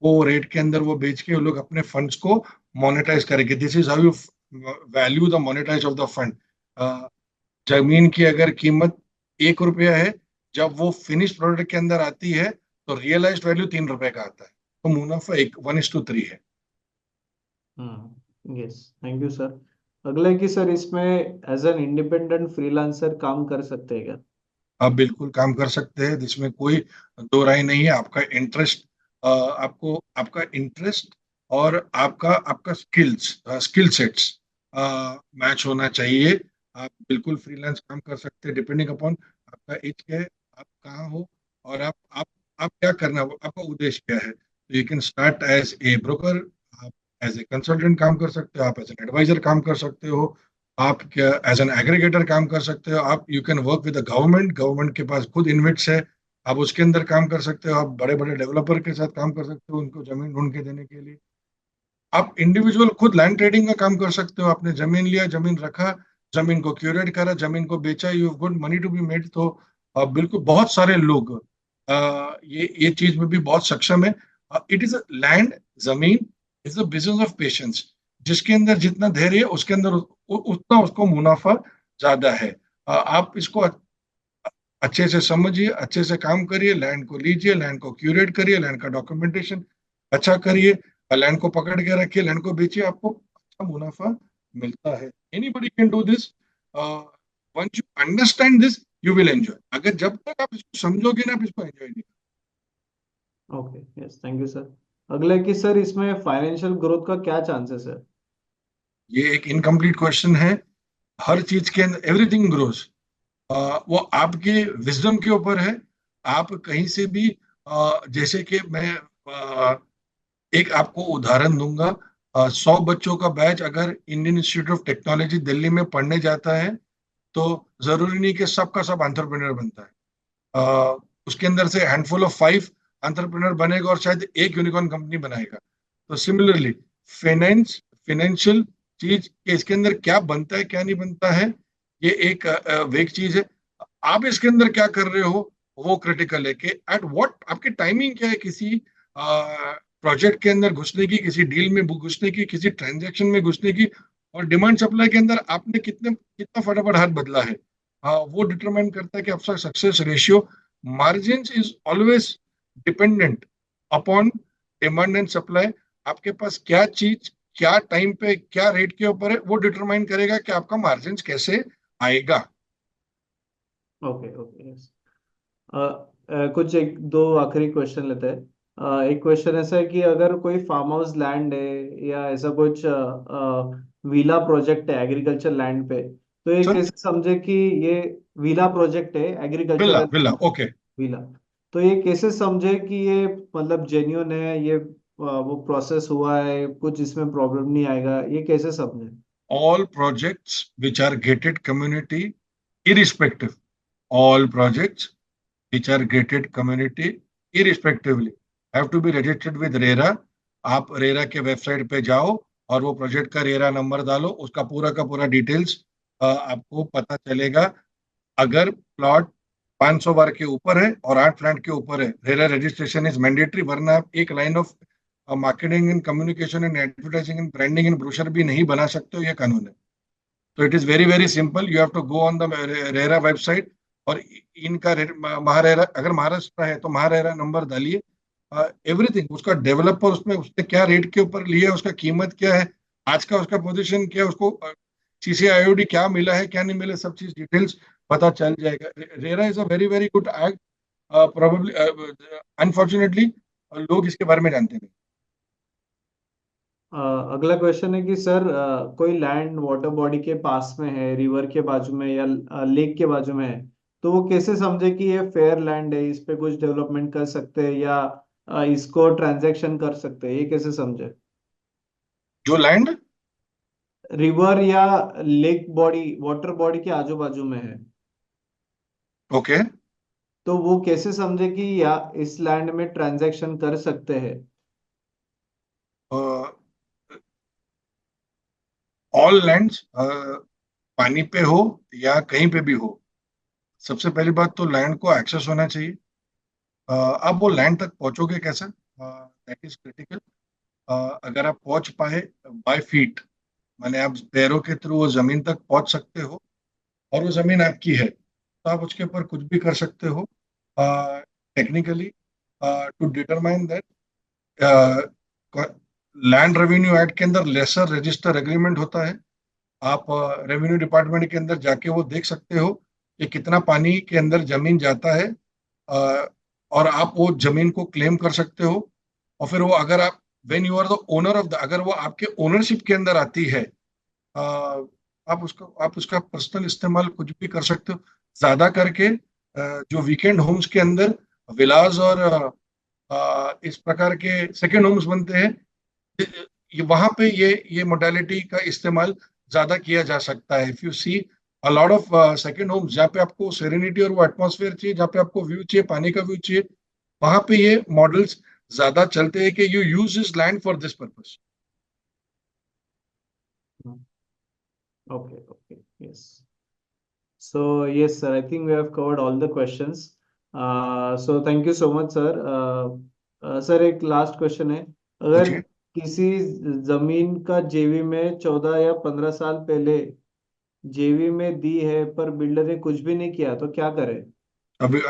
वो रेट के अंदर वो बेच के वो लोग अपने फंड्स को मोनेटाइज करेंगे। This is how you value the monetise of the fund. जमीन की अगर कीमत 1 रुपया है, जब वो फिनिश प्रोडक्ट के अंदर आती है तो रियलाइज्ड वैल्यू 3 रुपए का आता है। तो मुनाफा एक 1:3 है। Yes, thank you sir. अगला है कि सर इसमें एज एन इंडिपेंडेंट फ्रीलांसर काम कर सकते हैं क्या? आप बिल्कुल काम कर सकते हैं, जिसमें कोई दो राय नहीं है। आपका इंटरेस्ट, आपको आपका इंटरेस्ट और आपका आपका स्किल सेट्स मैच होना चाहिए। आप बिल्कुल फ्रीलांस काम कर सकते हैं, डिपेंडिंग अपॉन आपका एज क्या है, आप कहाँ हो, और आप क्या करना, आपका उद्देश्य क्या है। तो you can start as a broker, आप एज ए कंसल्टेंट काम कर सकते हो, आप एज एन एडवाइजर काम कर सकते हो, आप क्या एज एन एग्रीगेटर काम कर सकते हो, आप you can work with the government, government के पास खुद इन्विट्स है, आप उसके अंदर काम कर सकते हो, आप बड़े बड़े डेवलपर के साथ काम कर सकते हो उनको जमीन ढूंढ के देने के लिए। आप इंडिविजुअल खुद लैंड ट्रेडिंग का काम कर सकते हो, आपने जमीन लिया, जमीन रखा, जमीन को क्यूरेट करा, जमीन को बेचा, you good money to be made. तो बिल्कुल बहुत सारे लोग ये चीज में भी बहुत सक्षम है। इट इज लैंड, जमीन is the business of patience. जिसके अंदर जितना धैर्य है उसके अंदर उतना उसको मुनाफा ज्यादा है। आप इसको अच्छे से समझिए, अच्छे से काम करिए, लैंड को लीजिए, लैंड को क्यूरेट करिए, लैंड का डॉक्यूमेंटेशन अच्छा करिए, लैंड को पकड़ के रखिए, लैंड को बेचिए, आपको अच्छा मुनाफा मिलता है। Anybody can do this. Once you understand this you will enjoy. अगर जब तक आप इसको समझोगे ना, आप इसको एंजॉय नहीं। Okay, yes, thank you sir. अगला है कि सर इसमें फाइनेंशियल ग्रोथ का क्या चांसेस है? ये एक इनकम्प्लीट क्वेश्चन है। हर चीज के अंदर एवरीथिंग ग्रोज। वो आपके विजडम के ऊपर है। आप कहीं से भी, जैसे कि मैं एक आपको उदाहरण दूंगा। 100 बच्चों का बैच अगर Indian institute of technology Delhi में पढ़ने जाता है, तो जरूरी नहीं कि सबका सब एंटरप्रेन्योर बनता है। उसके अंदर से हैंडफुल ऑफ 5 एंटरप्रेन्योर बनेगा और शायद एक यूनिकॉर्न कंपनी बनाएगा। तो सिमिलरली फाइनेंशियल चीज के इसके अंदर क्या बनता है क्या नहीं बनता है, ये एक वेग चीज है। आप इसके अंदर क्या कर रहे हो वो क्रिटिकल है, कि एट व्हाट आपकी टाइमिंग क्या है किसी प्रोजेक्ट के अंदर घुसने की, किसी डील में घुसने की, किसी ट्रांजैक्शन में घुसने की, और डिमांड सप्लाई के अंदर आपने कितना फटाफट हाथ बदला है। वो डिटरमाइन करता है कि आपका success ratio. Margin is always dependent upon demand and supply. आपके पास क्या चीज क्या टाइम पे क्या रेट के ऊपर है, वो डिटरमाइन करेगा कि आपका मार्जिन कैसे आएगा। Okay, okay, yes. कुछ एक दो आखिरी क्वेश्चन लेते हैं। एक क्वेश्चन ऐसा है कि अगर कोई फार्म हाउस लैंड है या ऐसा कुछ विला प्रोजेक्ट है एग्रीकल्चर लैंड पे, तो ये सर, कैसे समझे कि ये विला प्रोजेक्ट है villa agricultural villa okay. Villa? तो ये कैसे समझे कि ये मतलब जेन्युइन है, ये वो प्रोसेस हुआ है, कुछ इसमें प्रॉब्लम नहीं आएगा, ये कैसे समझे? All projects which are gated community, irrespective, all projects which are gated community, irrespectively, have to be registered with RERA. आप रेरा के वेबसाइट पे जाओ और वो प्रोजेक्ट का रेरा नंबर डालो, उसका पूरा का पूरा डिटेल्स आपको पता चलेगा। अगर प्लॉट 500 बार के ऊपर है और 8 फ्लैट के ऊपर है, रेरा रजिस्ट्रेशन इज मैंडेटरी, वरना आप एक line of marketing and communication and advertising and branding and brochure भी नहीं बना सकते हो, ये कानून है। तो it is very very simple, you have to go on the RERA website, और इनका महारेरा अगर महाराष्ट्र है तो महारेरा नंबर डालिए। एवरीथिंग उसका डेवलपर, उसमें उसने क्या रेट के ऊपर लिया है, उसका कीमत क्या है, आज का उसका पोजीशन क्या है, उसको CCIOD क्या मिला है क्या नहीं मिला, सब चीज डिटेल्स पता चल जाएगा। RERA is a very very good act. Probably unfortunately लोग इसके बारे में जानते नहीं। अगला क्वेश्चन है कि सर कोई लैंड वाटर बॉडी के पास में है, रिवर के बाजू में या लेक के बाजू में है, तो वो कैसे समझे कि ये फेयर लैंड है, इस पे कुछ डेवलपमेंट कर सकते हैं या इसको ट्रांजैक्शन कर सकते हैं, ये कैसे समझे? जो लैंड रिवर या लेक बॉडी, वाटर बॉडी के आजू बाजू में है, ओके, तो वो कैसे समझे कि या इस लैंड में ट्रांजैक्शन कर सकते हैं? ऑल लैंड्स पानी पे हो या कहीं पे भी हो, सबसे पहली बात तो लैंड को एक्सेस होना चाहिए। आप वो लैंड तक पहुंचोगे कैसे, दैट इज क्रिटिकल। अगर आप पहुंच पाए बाय फीट, माने आप पैरों के थ्रू वो जमीन तक पहुंच सकते हो और वो जमीन आपकी है, तो आप उसके ऊपर कुछ भी कर सकते हो। Technically to determine that, land revenue act के अंदर लेसर रजिस्टर एग्रीमेंट होता है। आप रेवेन्यू डिपार्टमेंट के अंदर जाके वो देख सकते हो कि कितना पानी के अंदर जमीन जाता है, अ, और आप वो जमीन को क्लेम कर सकते हो। और फिर वो अगर आप when you are the owner of the, अगर वो आपके ओनरशिप के अंदर आती है, अ, आप उसका पर्सनल इस्तेमाल कुछ भी कर सकते हो। ज्यादा करके जो वीकेंड होम्स के अंदर विलाज और इस प्रकार के सेकेंड होम्स बनते हैं, ये वहां पे ये मोडालिटी का इस्तेमाल ज्यादा किया जा सकता है। If you see a lot of second homes, जहाँ पे आपको सेरेनिटी और वो एटमॉस्फेयर चाहिए, जहाँ पे आपको व्यू चाहिए, पानी का व्यू चाहिए, वहां पे ये मॉडल्स ज्यादा चलते हैं कि you use this land for this purpose. Okay okay, yes. So yes, sir. I think we have covered all the questions. So thank you so much, sir. Sir एक लास्ट क्वेश्चन है, अगर पूछिए। किसी जमीन का जेवी में 14 या 15 साल पहले जेवी में दी है पर बिल्डर ने कुछ भी नहीं किया, तो क्या करे? अभी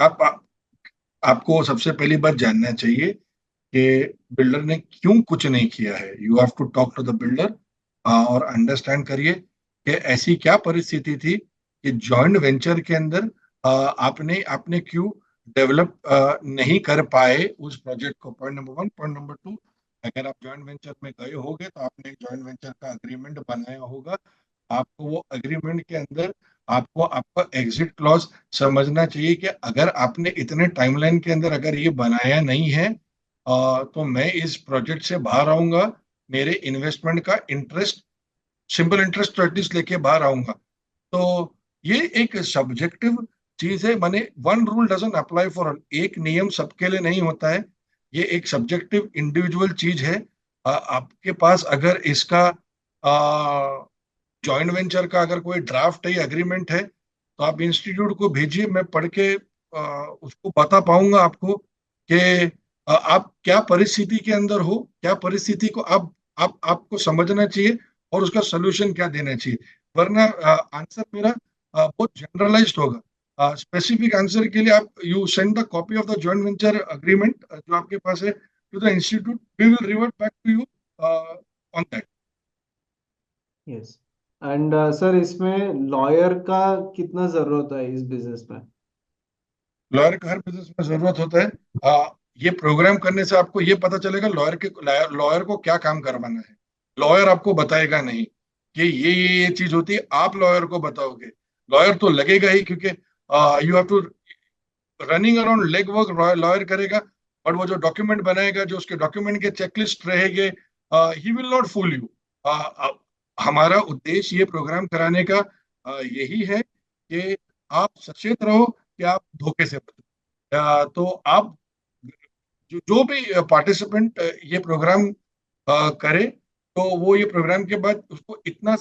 आपको सबसे पहली बात जानना चाहिए कि बिल्डर ने क्यों कुछ नहीं किया है। You have to talk to the builder और अंडरस्टैंड करिए कि ऐसी क्या परिस्थिति थी कि जॉइंट वेंचर के अंदर आपने आपने क्यों डेवलप नहीं कर पाए उस प्रोजेक्ट को। Point number one. Point number two, अगर आप जॉइंट वेंचर में गए होगे तो आपने एक जॉइंट वेंचर का अग्रीमेंट बनाया होगा। आपको वो अग्रीमेंट के अंदर आपको आपका एग्जिट क्लॉज समझना चाहिए कि अगर आपने इतने टाइमलाइन के अंदर अगर ये बनाया नहीं है, तो मैं इस प्रोजेक्ट से बाहर आऊंगा, मेरे इन्वेस्टमेंट का इंटरेस्ट, सिंपल इंटरेस्ट तो एटलीस्ट लेके बाहर आऊंगा। तो ये एक सब्जेक्टिव चीज है, माने one rule doesn't apply for all, एक नियम सबके लिए नहीं होता है। ये एक सब्जेक्टिव इंडिविजुअल चीज है। आपके पास अगर इसका जॉइंट वेंचर का अगर कोई ड्राफ्ट है, एग्रीमेंट है, तो आप इंस्टीट्यूट को भेजिए, मैं पढ़ के उसको बता पाऊंगा आपको कि आप क्या परिस्थिति के अंदर हो, क्या परिस्थिति को आप आपको समझना चाहिए और उसका सोल्यूशन क्या देना चाहिए। वरना आंसर मेरा बहुत जनरलाइज्ड होगा। स्पेसिफिक आंसर के लिए आप you send the copy of the joint venture agreement जो आपके पास है to the institute, we will revert back to you on that. Yes. And sir इसमें लॉयर का कितना जरूरत है इस बिजनेस में? लॉयर का हर बिजनेस में जरूरत होता है। ये प्रोग्राम करने से आपको ये पता चलेगा लॉयर को क्या काम करवाना है। लॉयर आपको बताएगा नहीं कि ये चीज होती है, आप लॉयर को बताओगे। लॉयर तो लगेगा ही, क्योंकि you have to running around leg work lawyer करेगा। और वो जो डॉक्यूमेंट बनाएगा, जो उसके डॉक्यूमेंट के चेकलिस्ट रहेंगे, he will not fool you. हमारा उद्देश्य ये प्रोग्राम कराने का यही है कि आप सचेत रहो कि आप धोखे से बचो। तो आप जो भी पार्टिसिपेंट ये प्रोग्राम करे, तो वो ये प्रोग्राम के बाद उसको इतना